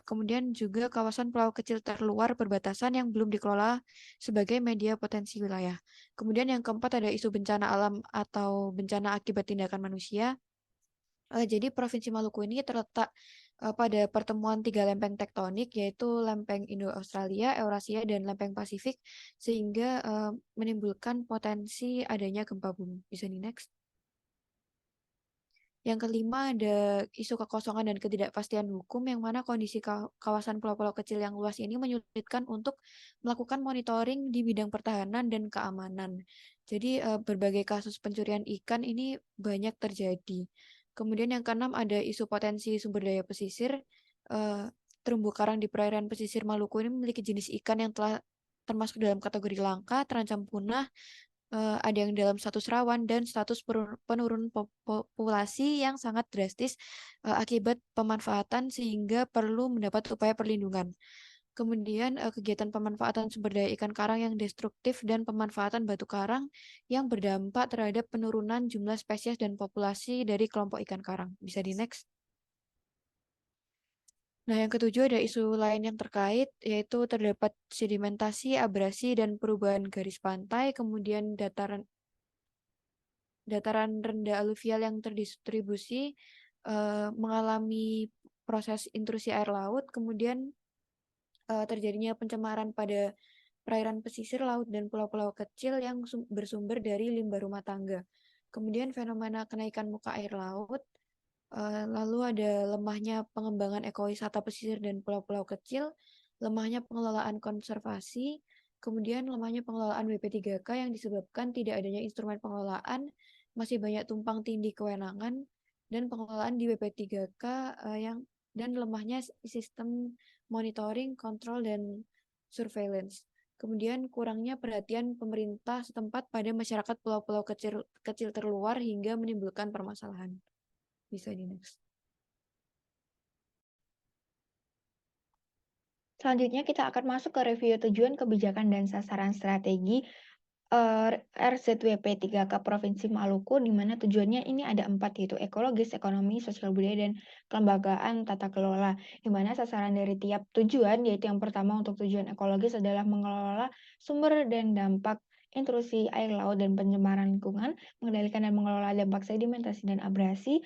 kemudian juga kawasan pulau kecil terluar perbatasan yang belum dikelola sebagai media potensi wilayah. Kemudian yang keempat ada isu bencana alam atau bencana akibat tindakan manusia. Jadi Provinsi Maluku ini terletak pada pertemuan tiga lempeng tektonik, yaitu lempeng Indo-Australia, Eurasia, dan lempeng Pasifik, sehingga menimbulkan potensi adanya gempa bumi. Bisa di next. Yang kelima ada isu kekosongan dan ketidakpastian hukum, yang mana kondisi kawasan pulau-pulau kecil yang luas ini menyulitkan untuk melakukan monitoring di bidang pertahanan dan keamanan. Jadi berbagai kasus pencurian ikan ini banyak terjadi. Kemudian yang keenam ada isu potensi sumber daya pesisir. Eh, Terumbu karang di perairan pesisir Maluku ini memiliki jenis ikan yang telah termasuk dalam kategori langka, terancam punah, ada yang dalam status rawan dan status penurunan populasi yang sangat drastis akibat pemanfaatan sehingga perlu mendapat upaya perlindungan. Kemudian kegiatan pemanfaatan sumber daya ikan karang yang destruktif dan pemanfaatan batu karang yang berdampak terhadap penurunan jumlah spesies dan populasi dari kelompok ikan karang. Bisa di next. Nah, yang ketujuh ada isu lain yang terkait, yaitu terdapat sedimentasi, abrasi, dan perubahan garis pantai, kemudian dataran rendah aluvial yang terdistribusi mengalami proses intrusi air laut, kemudian terjadinya pencemaran pada perairan pesisir laut dan pulau-pulau kecil yang bersumber dari limbah rumah tangga. Kemudian fenomena kenaikan muka air laut, lalu ada lemahnya pengembangan ekowisata pesisir dan pulau-pulau kecil, lemahnya pengelolaan konservasi, kemudian lemahnya pengelolaan WP3K yang disebabkan tidak adanya instrumen pengelolaan, masih banyak tumpang tindih kewenangan, dan pengelolaan di WP3K dan lemahnya sistem monitoring, kontrol, dan surveillance. Kemudian kurangnya perhatian pemerintah setempat pada masyarakat pulau-pulau kecil terluar hingga menimbulkan permasalahan. Bisa di next. Selanjutnya kita akan masuk ke review tujuan kebijakan dan sasaran strategi RZWP 3K Provinsi Maluku, di mana tujuannya ini ada 4, yaitu ekologis, ekonomi, sosial budaya, dan kelembagaan tata kelola. Di mana sasaran dari tiap tujuan, yaitu yang pertama untuk tujuan ekologis adalah mengelola sumber dan dampak intrusi air laut dan pencemaran lingkungan, mengendalikan dan mengelola dampak sedimentasi dan abrasi,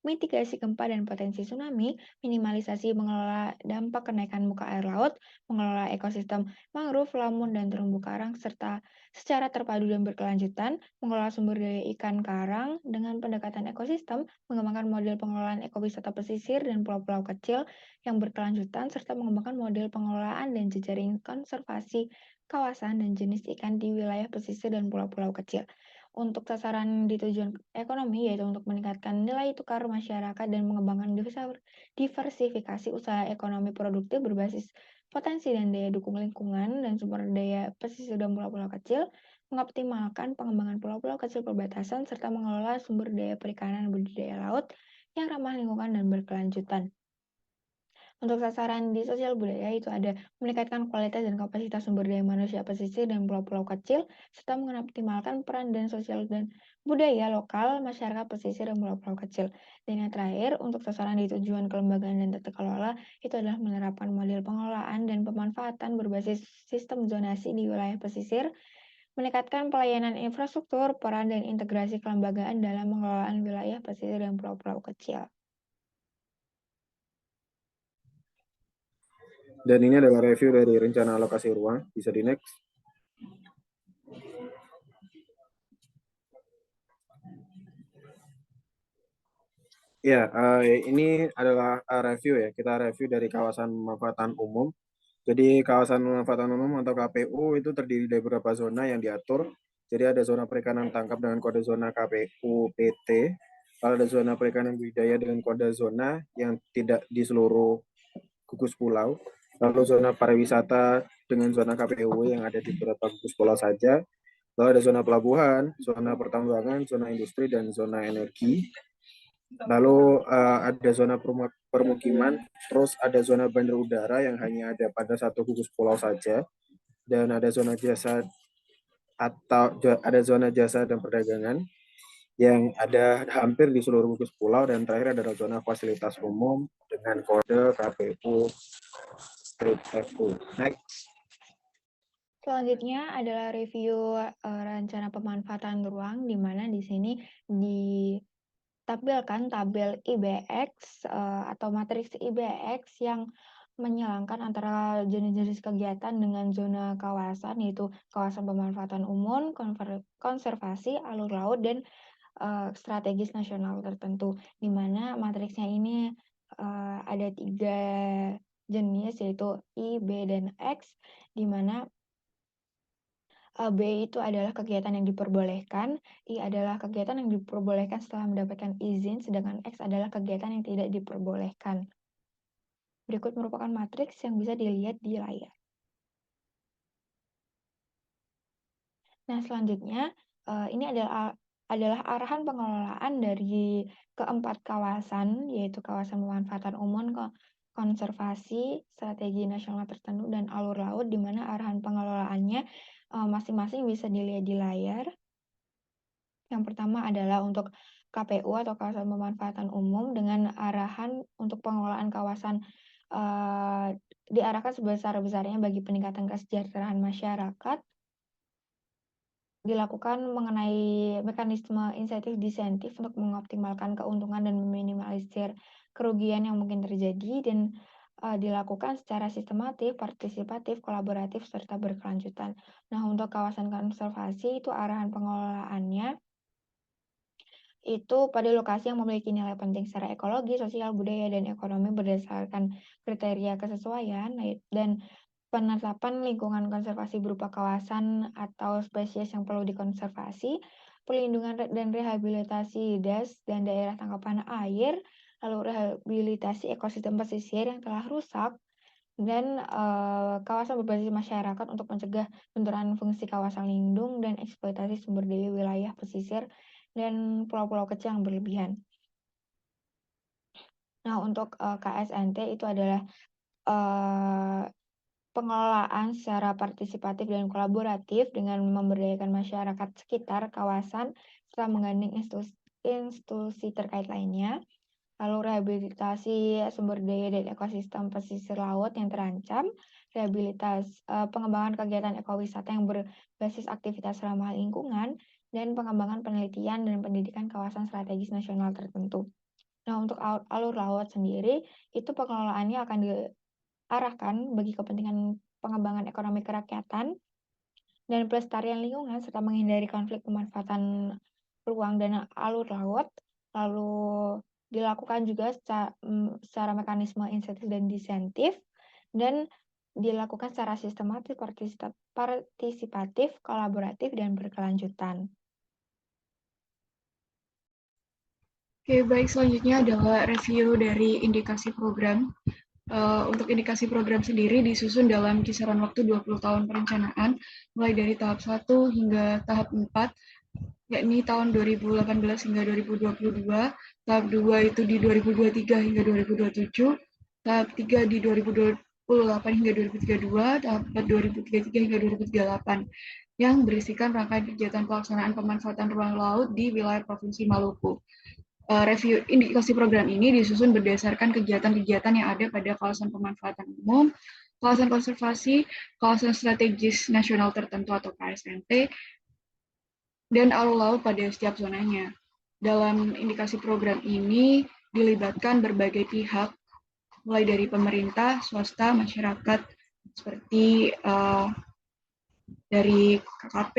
mitigasi gempa dan potensi tsunami, minimalisasi mengelola dampak kenaikan muka air laut, mengelola ekosistem mangrove, lamun, dan terumbu karang, serta secara terpadu dan berkelanjutan, mengelola sumber daya ikan karang dengan pendekatan ekosistem, mengembangkan model pengelolaan ekowisata pesisir dan pulau-pulau kecil yang berkelanjutan, serta mengembangkan model pengelolaan dan jejaring konservasi kawasan dan jenis ikan di wilayah pesisir dan pulau-pulau kecil. Untuk sasaran di tujuan ekonomi, yaitu untuk meningkatkan nilai tukar masyarakat dan mengembangkan diversifikasi usaha ekonomi produktif berbasis potensi dan daya dukung lingkungan dan sumber daya pesisir dan pulau-pulau kecil, mengoptimalkan pengembangan pulau-pulau kecil perbatasan, serta mengelola sumber daya perikanan budidaya laut yang ramah lingkungan dan berkelanjutan. Untuk sasaran di sosial budaya itu ada meningkatkan kualitas dan kapasitas sumber daya manusia pesisir dan pulau-pulau kecil, serta mengoptimalkan peran dan sosial dan budaya lokal masyarakat pesisir dan pulau-pulau kecil. Dan yang terakhir, untuk sasaran di tujuan kelembagaan dan tata kelola itu adalah menerapkan model pengelolaan dan pemanfaatan berbasis sistem zonasi di wilayah pesisir, meningkatkan pelayanan infrastruktur, peran dan integrasi kelembagaan dalam pengelolaan wilayah pesisir dan pulau-pulau kecil. Dan ini adalah review dari rencana alokasi ruang. Bisa di next. Ya, ini adalah review ya. Kita review dari kawasan pemanfaatan umum. Jadi kawasan pemanfaatan umum atau KPU itu terdiri dari beberapa zona yang diatur. Jadi ada zona perikanan tangkap dengan kode zona KPU PT. Lalu ada zona perikanan budidaya dengan kode zona yang tidak di seluruh gugus pulau. Lalu zona pariwisata dengan zona KPU yang ada di beberapa gugus pulau saja. Lalu ada zona pelabuhan, zona pertambangan, zona industri, dan zona energi. Lalu ada zona permukiman, terus ada zona bandar udara yang hanya ada pada satu gugus pulau saja, dan ada zona jasa atau ada zona jasa dan perdagangan yang ada hampir di seluruh gugus pulau, dan terakhir adalah zona fasilitas umum dengan kode KPU strip FU. Next. Selanjutnya adalah review rencana pemanfaatan ruang, di mana di sini ditampilkan tabel IBX atau matriks IBX yang menyilangkan antara jenis-jenis kegiatan dengan zona kawasan, yaitu kawasan pemanfaatan umum, konservasi, alur laut, dan strategis nasional tertentu, di mana matriksnya ini ada 3 jenis, yaitu I, B, dan X, di mana B itu adalah kegiatan yang diperbolehkan, I adalah kegiatan yang diperbolehkan setelah mendapatkan izin, sedangkan X adalah kegiatan yang tidak diperbolehkan. Berikut merupakan matriks yang bisa dilihat di layar. Nah, selanjutnya ini adalah arahan pengelolaan dari keempat kawasan, yaitu kawasan pemanfaatan umum, konservasi, strategi nasional tertentu, dan alur laut, di mana arahan pengelolaannya masing-masing bisa dilihat di layar. Yang pertama adalah untuk KPU atau kawasan pemanfaatan umum, dengan arahan untuk pengelolaan kawasan diarahkan sebesar-besarnya bagi peningkatan kesejahteraan masyarakat, dilakukan mengenai mekanisme insentif-disentif untuk mengoptimalkan keuntungan dan meminimalisir kerugian yang mungkin terjadi, dan dilakukan secara sistematif, partisipatif, kolaboratif, serta berkelanjutan. Nah, untuk kawasan konservasi itu arahan pengelolaannya itu pada lokasi yang memiliki nilai penting secara ekologi, sosial, budaya, dan ekonomi berdasarkan kriteria kesesuaian, dan penetapan lingkungan konservasi berupa kawasan atau spesies yang perlu dikonservasi, pelindungan dan rehabilitasi das dan daerah tangkapan air, lalu rehabilitasi ekosistem pesisir yang telah rusak, dan kawasan berbasis masyarakat untuk mencegah benturan fungsi kawasan lindung dan eksploitasi sumber daya wilayah pesisir dan pulau-pulau kecil yang berlebihan. Nah, untuk KSNT itu adalah pengelolaan secara partisipatif dan kolaboratif dengan memberdayakan masyarakat sekitar kawasan serta menggandeng institusi terkait lainnya. Lalu rehabilitasi sumber daya dan ekosistem pesisir laut yang terancam, pengembangan kegiatan ekowisata yang berbasis aktivitas ramah lingkungan, dan pengembangan penelitian dan pendidikan kawasan strategis nasional tertentu. Nah, untuk alur laut sendiri, itu pengelolaannya akan diarahkan bagi kepentingan pengembangan ekonomi kerakyatan dan pelestarian lingkungan, serta menghindari konflik pemanfaatan ruang dan alur laut. Lalu dilakukan juga secara mekanisme insentif dan disentif, dan dilakukan secara sistematis, partisipatif, kolaboratif, dan berkelanjutan. Oke, baik, selanjutnya adalah review dari indikasi program. Untuk indikasi program sendiri disusun dalam kisaran waktu 20 tahun perencanaan, mulai dari tahap 1 hingga tahap 4, yakni tahun 2018 hingga 2022, tahap 2 itu di 2023 hingga 2027, tahap 3 di 2028 hingga 2032, tahap 4 2033 hingga 2038, yang berisikan rangkaian kegiatan pelaksanaan pemanfaatan ruang laut di wilayah Provinsi Maluku. Review indikasi program ini disusun berdasarkan kegiatan-kegiatan yang ada pada kawasan pemanfaatan umum, kawasan konservasi, kawasan strategis nasional tertentu atau KSNT, dan alur laut pada setiap zonanya. Dalam indikasi program ini dilibatkan berbagai pihak, mulai dari pemerintah, swasta, masyarakat, seperti dari KKP,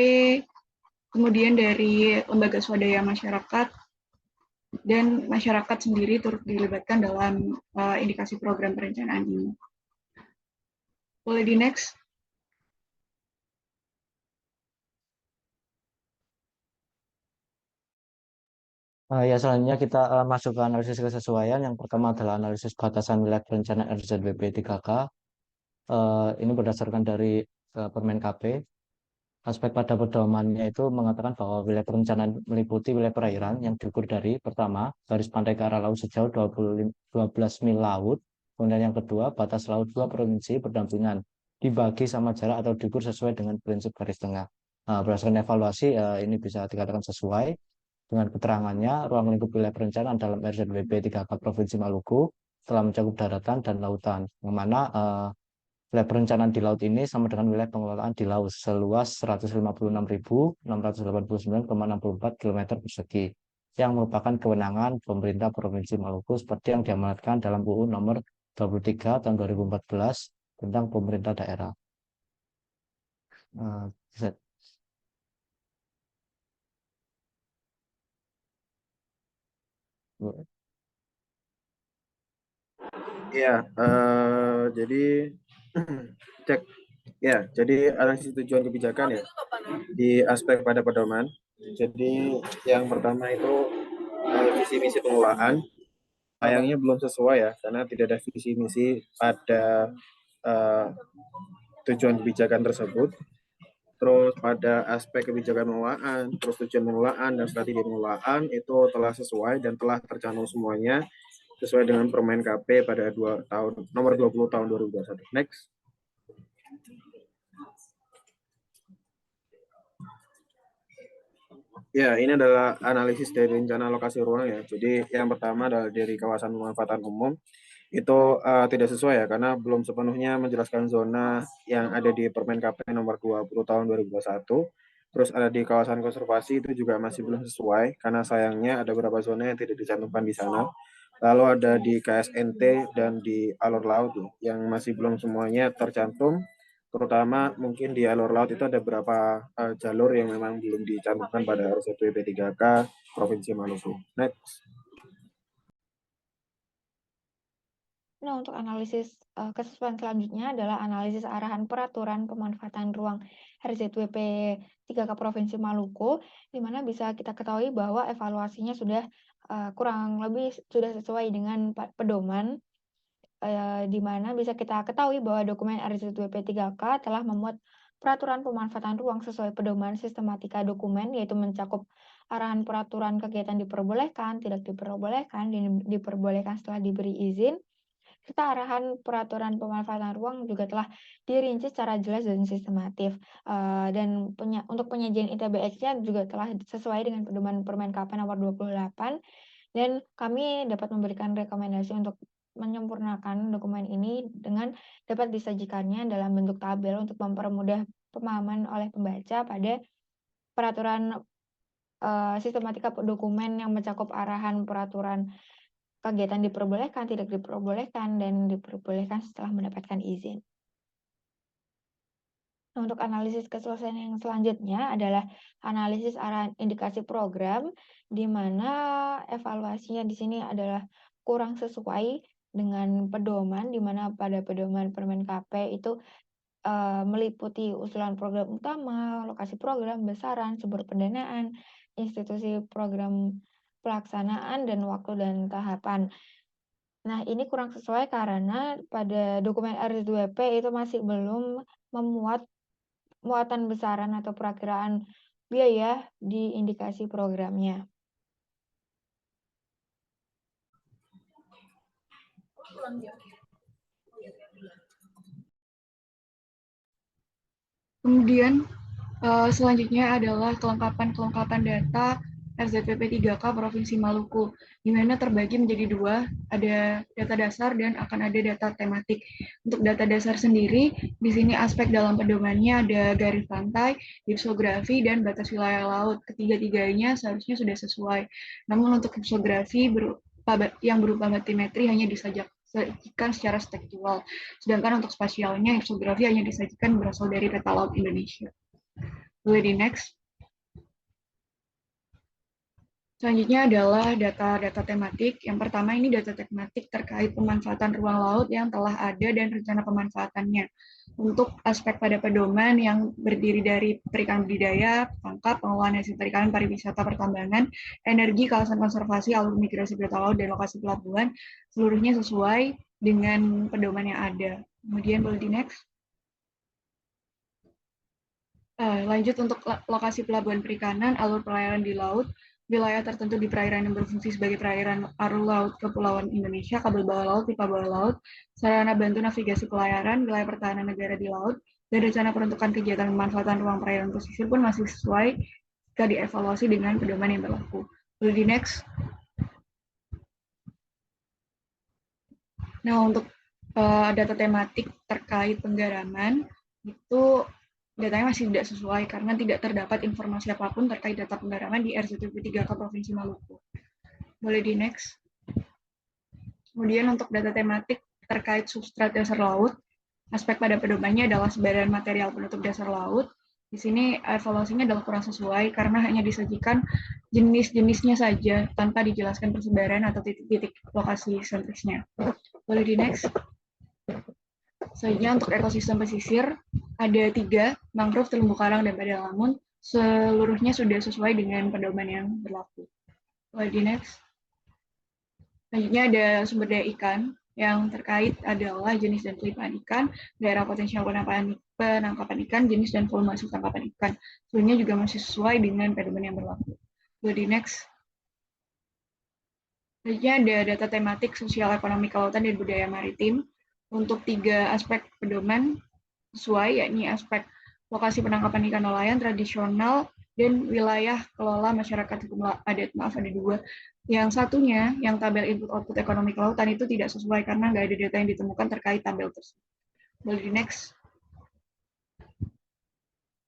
kemudian dari lembaga swadaya masyarakat, dan masyarakat sendiri turut dilibatkan dalam indikasi program perencanaan ini. Boleh di next? Ya, selanjutnya kita masuk ke analisis kesesuaian. Yang pertama adalah analisis batasan wilayah perencanaan RZBP 3K. Ini berdasarkan dari Permen KP. Aspek pada pedomannya itu mengatakan bahwa wilayah perencanaan meliputi wilayah perairan yang diukur dari pertama, garis pantai ke arah laut sejauh 12 mil laut. Kemudian yang kedua, batas laut dua provinsi berdampingan dibagi sama jarak atau diukur sesuai dengan prinsip garis tengah. Berdasarkan evaluasi, ini bisa dikatakan sesuai dengan keterangannya. Ruang lingkup wilayah perencanaan dalam RZBP 3K Provinsi Maluku telah mencakup daratan dan lautan, yang mana wilayah perencanaan di laut ini sama dengan wilayah pengelolaan di laut seluas 156.689,64 km persegi, yang merupakan kewenangan pemerintah Provinsi Maluku seperti yang diamanatkan dalam UU nomor 23 tahun 2014 tentang pemerintah daerah. Ya, jadi cek ya, jadi analisis tujuan kebijakan ya di aspek pada pedoman. Jadi yang pertama itu visi misi pengelolaan. Sayangnya belum sesuai ya, karena tidak ada visi misi pada tujuan kebijakan tersebut. Terus pada aspek kebijakan pengelolaan, terus tujuan pengelolaan dan strategi pengelolaan itu telah sesuai dan telah tercantum semuanya sesuai dengan Permen KP pada nomor 20 tahun 2021. Next. Ya, ini adalah analisis dari rencana lokasi ruang ya. Jadi yang pertama adalah dari kawasan pemanfaatan umum itu tidak sesuai ya, karena belum sepenuhnya menjelaskan zona yang ada di Permen KP nomor 20 tahun 2021. Terus ada di kawasan konservasi itu juga masih belum sesuai, karena sayangnya ada beberapa zona yang tidak dicantumkan di sana. Lalu ada di KSNT dan di alur laut yang masih belum semuanya tercantum. Terutama mungkin di alur laut itu ada beberapa jalur yang memang belum dicantumkan pada RZWP 3K Provinsi Maluku. Next. Nah, untuk analisis kesesuaian selanjutnya adalah analisis arahan peraturan pemanfaatan ruang RZWP 3K Provinsi Maluku, di mana bisa kita ketahui bahwa evaluasinya sudah kurang lebih sudah sesuai dengan pedoman, di mana bisa kita ketahui bahwa dokumen RZWP 3K telah memuat peraturan pemanfaatan ruang sesuai pedoman sistematika dokumen, yaitu mencakup arahan peraturan kegiatan diperbolehkan, tidak diperbolehkan, diperbolehkan setelah diberi izin, serta arahan peraturan pemanfaatan ruang juga telah dirinci secara jelas dan sistematif. Dan untuk penyajian ITBX-nya juga telah sesuai dengan pedoman Permen KP nomor 28, dan kami dapat memberikan rekomendasi untuk menyempurnakan dokumen ini dengan dapat disajikannya dalam bentuk tabel untuk mempermudah pemahaman oleh pembaca pada peraturan sistematika dokumen yang mencakup arahan peraturan kegiatan diperbolehkan, tidak diperbolehkan, dan diperbolehkan setelah mendapatkan izin. Nah, untuk analisis keselesaian yang selanjutnya adalah analisis arahan indikasi program, di mana evaluasinya di sini adalah kurang sesuai dengan pedoman, di mana pada pedoman Permen KP itu meliputi usulan program utama, lokasi program, besaran, sumber pendanaan, institusi program pelaksanaan, dan waktu dan tahapan. Nah, ini kurang sesuai karena pada dokumen RZWP itu masih belum memuat muatan besaran atau perakiraan biaya di indikasi programnya. Kemudian selanjutnya adalah kelengkapan data RZPP 3K Provinsi Maluku, di mana terbagi menjadi dua, ada data dasar dan akan ada data tematik. Untuk data dasar sendiri, di sini aspek dalam pedomannya ada garis pantai, hipsografi, dan batas wilayah laut. Ketiga-tiganya seharusnya sudah sesuai. Namun untuk hipsografi yang berupa batimetri hanya disajikan secara tekstual, sedangkan untuk spasialnya hipsografi hanya disajikan berasal dari peta laut Indonesia. Boleh di next. Selanjutnya adalah data-data tematik. Yang pertama ini data tematik terkait pemanfaatan ruang laut yang telah ada dan rencana pemanfaatannya. Untuk aspek pada pedoman yang berdiri dari perikanan budidaya, tangkap, pengelolaan hasil perikanan, pariwisata, pertambangan, energi, kawasan konservasi, alur migrasi biota laut, dan lokasi pelabuhan, seluruhnya sesuai dengan pedoman yang ada. Kemudian boleh di next. Lanjut untuk lokasi pelabuhan perikanan, alur pelayaran di laut, wilayah tertentu di perairan yang berfungsi sebagai perairan arus laut Kepulauan Indonesia, kabel bawah laut, pipa bawah laut, sarana bantu navigasi pelayaran, wilayah pertahanan negara di laut, dan rencana peruntukan kegiatan pemanfaatan ruang perairan pesisir pun masih sesuai jika dievaluasi dengan pedoman yang berlaku. Boleh di next. Nah, untuk data tematik terkait penggaraman, itu datanya masih tidak sesuai karena tidak terdapat informasi apapun terkait data penggaraman di RZTP 3K Provinsi Maluku. Boleh di next. Kemudian untuk data tematik terkait substrat dasar laut, aspek pada pedomannya adalah sebaran material penutup dasar laut. Di sini evaluasinya adalah kurang sesuai karena hanya disajikan jenis-jenisnya saja tanpa dijelaskan persebaran atau titik-titik lokasi sentrisnya. Boleh di next. Selanjutnya untuk ekosistem pesisir, ada 3, mangrove, terumbu karang, dan padang lamun. Seluruhnya sudah sesuai dengan pedoman yang berlaku. Boleh di next. Selanjutnya ada sumber daya ikan, yang terkait adalah jenis dan pelimpahan ikan, daerah potensial penangkapan ikan, jenis dan volume hasil tangkapan ikan. Seluruhnya juga masih sesuai dengan pedoman yang berlaku. Boleh di next. Selanjutnya ada data tematik sosial ekonomi kelautan dan budaya maritim. Untuk 3 aspek pedoman sesuai, yakni aspek lokasi penangkapan ikan nelayan tradisional dan wilayah kelola masyarakat hukum adat. Maaf, ada 2. Yang satunya, yang tabel input-output ekonomi kelautan itu tidak sesuai karena nggak ada data yang ditemukan terkait tabel tersebut. Boleh di next.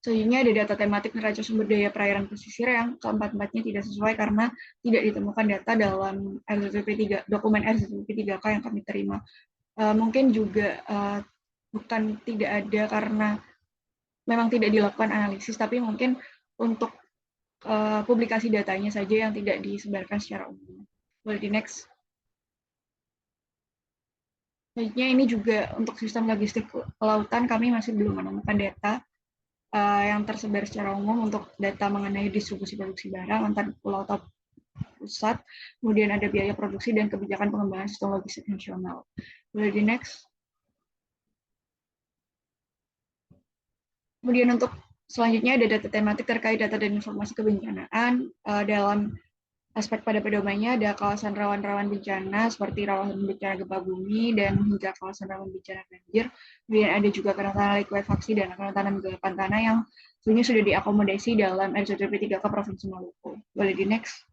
Selanjutnya ada data tematik neraca sumber daya perairan pesisir yang keempat-empatnya tidak sesuai karena tidak ditemukan data dalam dokumen RZTP 3K yang kami terima. Mungkin juga bukan tidak ada karena memang tidak dilakukan analisis, tapi mungkin untuk publikasi datanya saja yang tidak disebarkan secara umum. Boleh di next. Selanjutnya ini juga untuk sistem logistik kelautan kami masih belum menemukan data yang tersebar secara umum untuk data mengenai distribusi produksi barang antar pulau atau pusat, kemudian ada biaya produksi dan kebijakan pengembangan sistem logistik nasional. Boleh di next. Kemudian untuk selanjutnya ada data tematik terkait data dan informasi kebencanaan. Dalam aspek pada pedomannya ada kawasan rawan-rawan bencana seperti rawan bencana gempa bumi dan hingga kawasan rawan bencana banjir. Kemudian ada juga kerentanan likuifaksi dan kerentanan gelapan tanah yang sebenarnya sudah diakomodasi dalam RZTP 3K Provinsi Maluku. Boleh di next.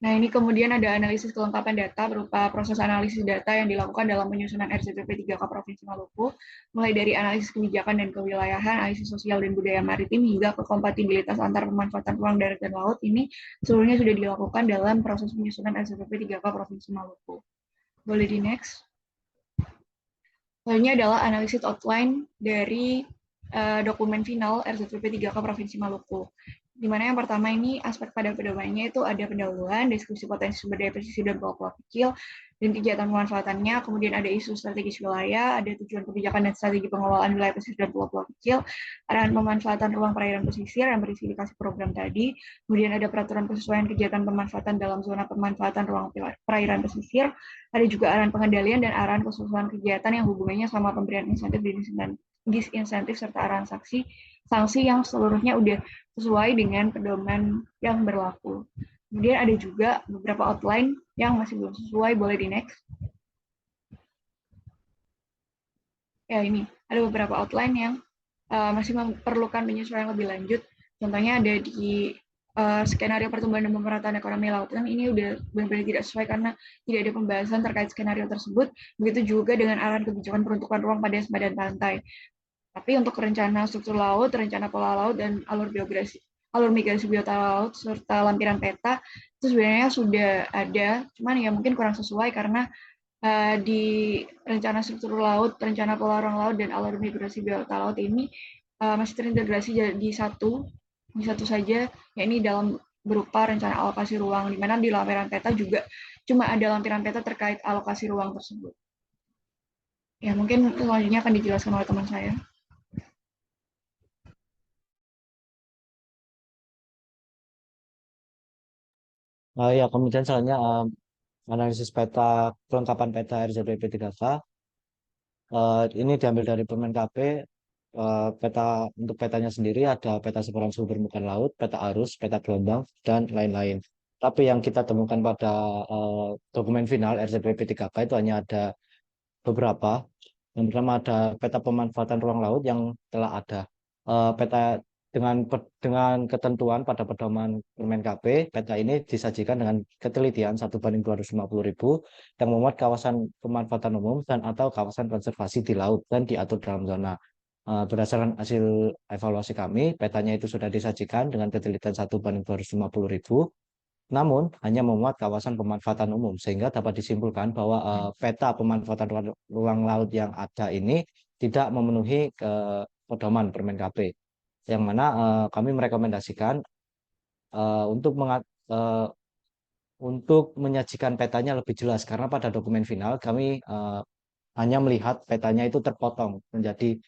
Nah, ini kemudian ada analisis kelengkapan data berupa proses analisis data yang dilakukan dalam penyusunan RZTP 3K Provinsi Maluku, mulai dari analisis kebijakan dan kewilayahan, analisis sosial dan budaya maritim, hingga ke kompatibilitas antar pemanfaatan ruang darat dan laut. Ini seluruhnya sudah dilakukan dalam proses penyusunan RZTP 3K Provinsi Maluku. Boleh di next. Selanjutnya adalah analisis outline dari dokumen final RZTP 3K Provinsi Maluku. Di mana yang pertama ini aspek pada pedomannya itu ada pendahuluan, deskripsi potensi sumber daya pesisir dan pulau-pulau kecil, dan kegiatan pemanfaatannya, kemudian ada isu strategis wilayah, ada tujuan kebijakan dan strategi pengelolaan wilayah pesisir dan pulau-pulau kecil, arahan pemanfaatan ruang perairan pesisir yang berisifikasi program tadi, kemudian ada peraturan penyesuaian kegiatan pemanfaatan dalam zona pemanfaatan ruang perairan pesisir, ada juga arahan pengendalian dan arahan keseluruhan kegiatan yang hubungannya sama pemberian insentif dan disinsentif serta arahan sanksi yang seluruhnya udah sesuai dengan pedoman yang berlaku. Kemudian ada juga beberapa outline yang masih belum sesuai, boleh di next. Ya, ini ada beberapa outline yang masih memerlukan penyesuaian lebih lanjut. Contohnya ada di skenario pertumbuhan dan pemerataan ekonomi lautan, ini udah benar-benar tidak sesuai karena tidak ada pembahasan terkait skenario tersebut. Begitu juga dengan arahan kebijakan peruntukan ruang pada sempadan pantai. Tapi untuk rencana struktur laut, rencana pola laut, dan alur migrasi biota laut, serta lampiran peta, itu sebenarnya sudah ada, cuman ya mungkin kurang sesuai karena di rencana struktur laut, rencana pola ruang laut, dan alur migrasi biota laut ini masih terintegrasi di satu saja, yakni dalam berupa rencana alokasi ruang, di mana di lampiran peta juga cuma ada lampiran peta terkait alokasi ruang tersebut. Ya, mungkin selanjutnya akan dijelaskan oleh teman saya. Ya, kemudian selanjutnya analisis peta, kelengkapan peta RZBP 3K. Ini diambil dari Permen KP. Peta untuk petanya sendiri ada peta sebaran sumber permukaan laut, peta arus, peta gelombang, dan lain-lain. Tapi yang kita temukan pada dokumen final RZBP 3K itu hanya ada beberapa. Yang pertama ada peta pemanfaatan ruang laut yang telah ada. Peta dengan ketentuan pada pedoman Permen KP, peta ini disajikan dengan ketelitian 1:250.000 yang memuat kawasan pemanfaatan umum dan atau kawasan konservasi di laut dan diatur dalam zona. Berdasarkan hasil evaluasi kami, petanya itu sudah disajikan dengan ketelitian 1:250.000, namun hanya memuat kawasan pemanfaatan umum, sehingga dapat disimpulkan bahwa peta pemanfaatan ruang laut yang ada ini tidak memenuhi pedoman Permen KP, yang mana kami merekomendasikan untuk untuk menyajikan petanya lebih jelas, karena pada dokumen final kami hanya melihat petanya itu terpotong menjadi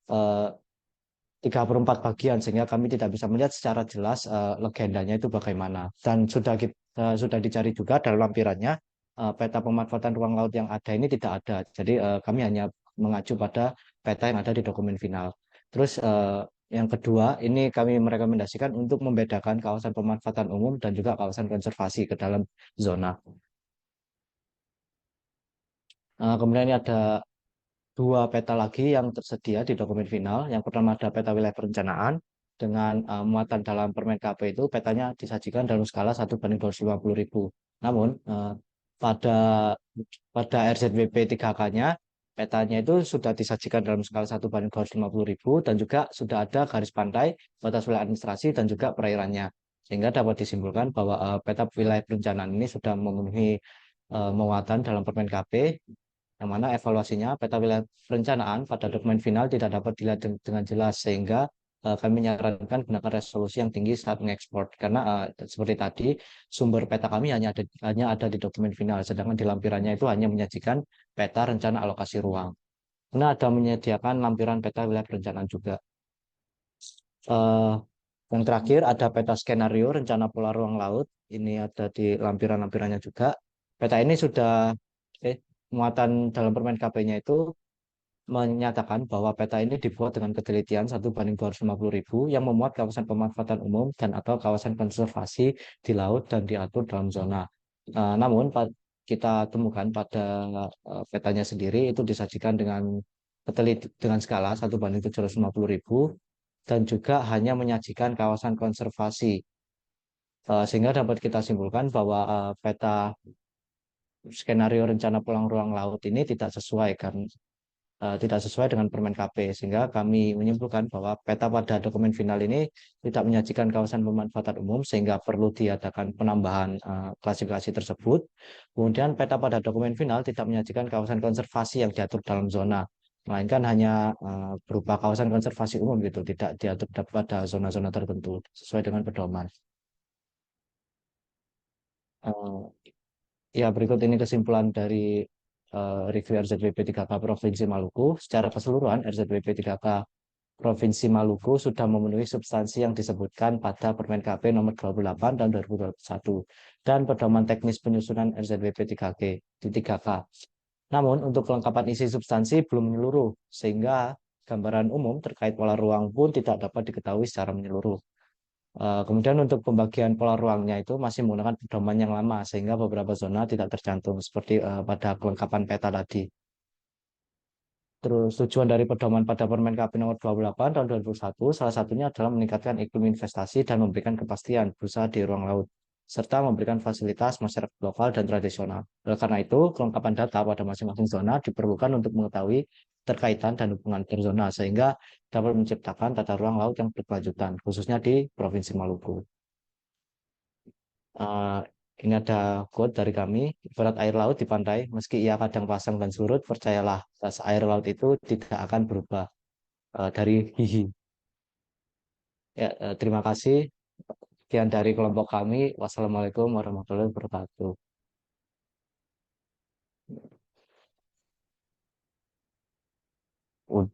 3/4 bagian, sehingga kami tidak bisa melihat secara jelas legendanya itu bagaimana. Dan sudah dicari juga dalam lampirannya, peta pemanfaatan ruang laut yang ada ini tidak ada. Jadi kami hanya mengacu pada peta yang ada di dokumen final. Terus yang kedua, ini kami merekomendasikan untuk membedakan kawasan pemanfaatan umum dan juga kawasan konservasi ke dalam zona. Kemudian ini ada dua peta lagi yang tersedia di dokumen final. Yang pertama ada peta wilayah perencanaan dengan muatan dalam Permen KP itu petanya disajikan dalam skala 1:250.000. Namun pada pada RZWP 3K-nya petanya itu sudah disajikan dalam skala 1:250.000 dan juga sudah ada garis pantai, batas wilayah administrasi dan juga perairannya. Sehingga dapat disimpulkan bahwa peta wilayah perencanaan ini sudah memenuhi muatan dalam Permen KP, yang mana evaluasinya peta wilayah perencanaan pada dokumen final tidak dapat dilihat dengan jelas, sehingga kami menyarankan gunakan resolusi yang tinggi saat mengekspor, karena seperti tadi sumber peta kami hanya ada di dokumen final, sedangkan di lampirannya itu hanya menyajikan peta rencana alokasi ruang. Karena ada menyediakan lampiran peta wilayah perencanaan juga. Yang terakhir ada peta skenario rencana pola ruang laut, ini ada di lampiran-lampirannya juga. Peta ini sudah muatan dalam Permen KP-nya itu menyatakan bahwa peta ini dibuat dengan ketelitian 1:250.000 yang memuat kawasan pemanfaatan umum dan atau kawasan konservasi di laut dan diatur dalam zona. Namun kita temukan pada petanya sendiri itu disajikan dengan skala 1:750.000 dan juga hanya menyajikan kawasan konservasi, sehingga dapat kita simpulkan bahwa peta skenario rencana pulang ruang laut ini tidak sesuai dengan Permen KP, sehingga kami menyimpulkan bahwa peta pada dokumen final ini tidak menyajikan kawasan pemanfaatan umum, sehingga perlu diadakan penambahan klasifikasi tersebut. Kemudian peta pada dokumen final tidak menyajikan kawasan konservasi yang diatur dalam zona, melainkan hanya berupa kawasan konservasi umum gitu, tidak diatur pada zona-zona tertentu sesuai dengan pedoman. Ya, berikut ini kesimpulan dari review RZWP 3K Provinsi Maluku. Secara keseluruhan, RZWP 3K Provinsi Maluku sudah memenuhi substansi yang disebutkan pada Permen KP nomor 28 tahun 2021 dan pedoman teknis penyusunan RZWP 3K di 3K. Namun, untuk kelengkapan isi substansi belum menyeluruh, sehingga gambaran umum terkait pola ruang pun tidak dapat diketahui secara menyeluruh. Kemudian untuk pembagian pola ruangnya itu masih menggunakan pedoman yang lama, sehingga beberapa zona tidak tercantum seperti pada kelengkapan peta tadi. Terus tujuan dari pedoman pada Permen KP nomor 28 tahun 2001 salah satunya adalah meningkatkan iklim investasi dan memberikan kepastian berusaha di ruang laut, serta memberikan fasilitas masyarakat lokal dan tradisional. Oleh karena itu, kelengkapan data pada masing-masing zona diperlukan untuk mengetahui terkaitan dan hubungan interzona sehingga dapat menciptakan tata ruang laut yang berkelanjutan, khususnya di Provinsi Maluku. Eh, ini ada quote dari kami, ibarat air laut di pantai, meski ia kadang pasang dan surut, percayalah, tas air laut itu tidak akan berubah. Dari Hihi. Ya, terima kasih. Sekian dari kelompok kami. Wassalamualaikum warahmatullahi wabarakatuh. Udah.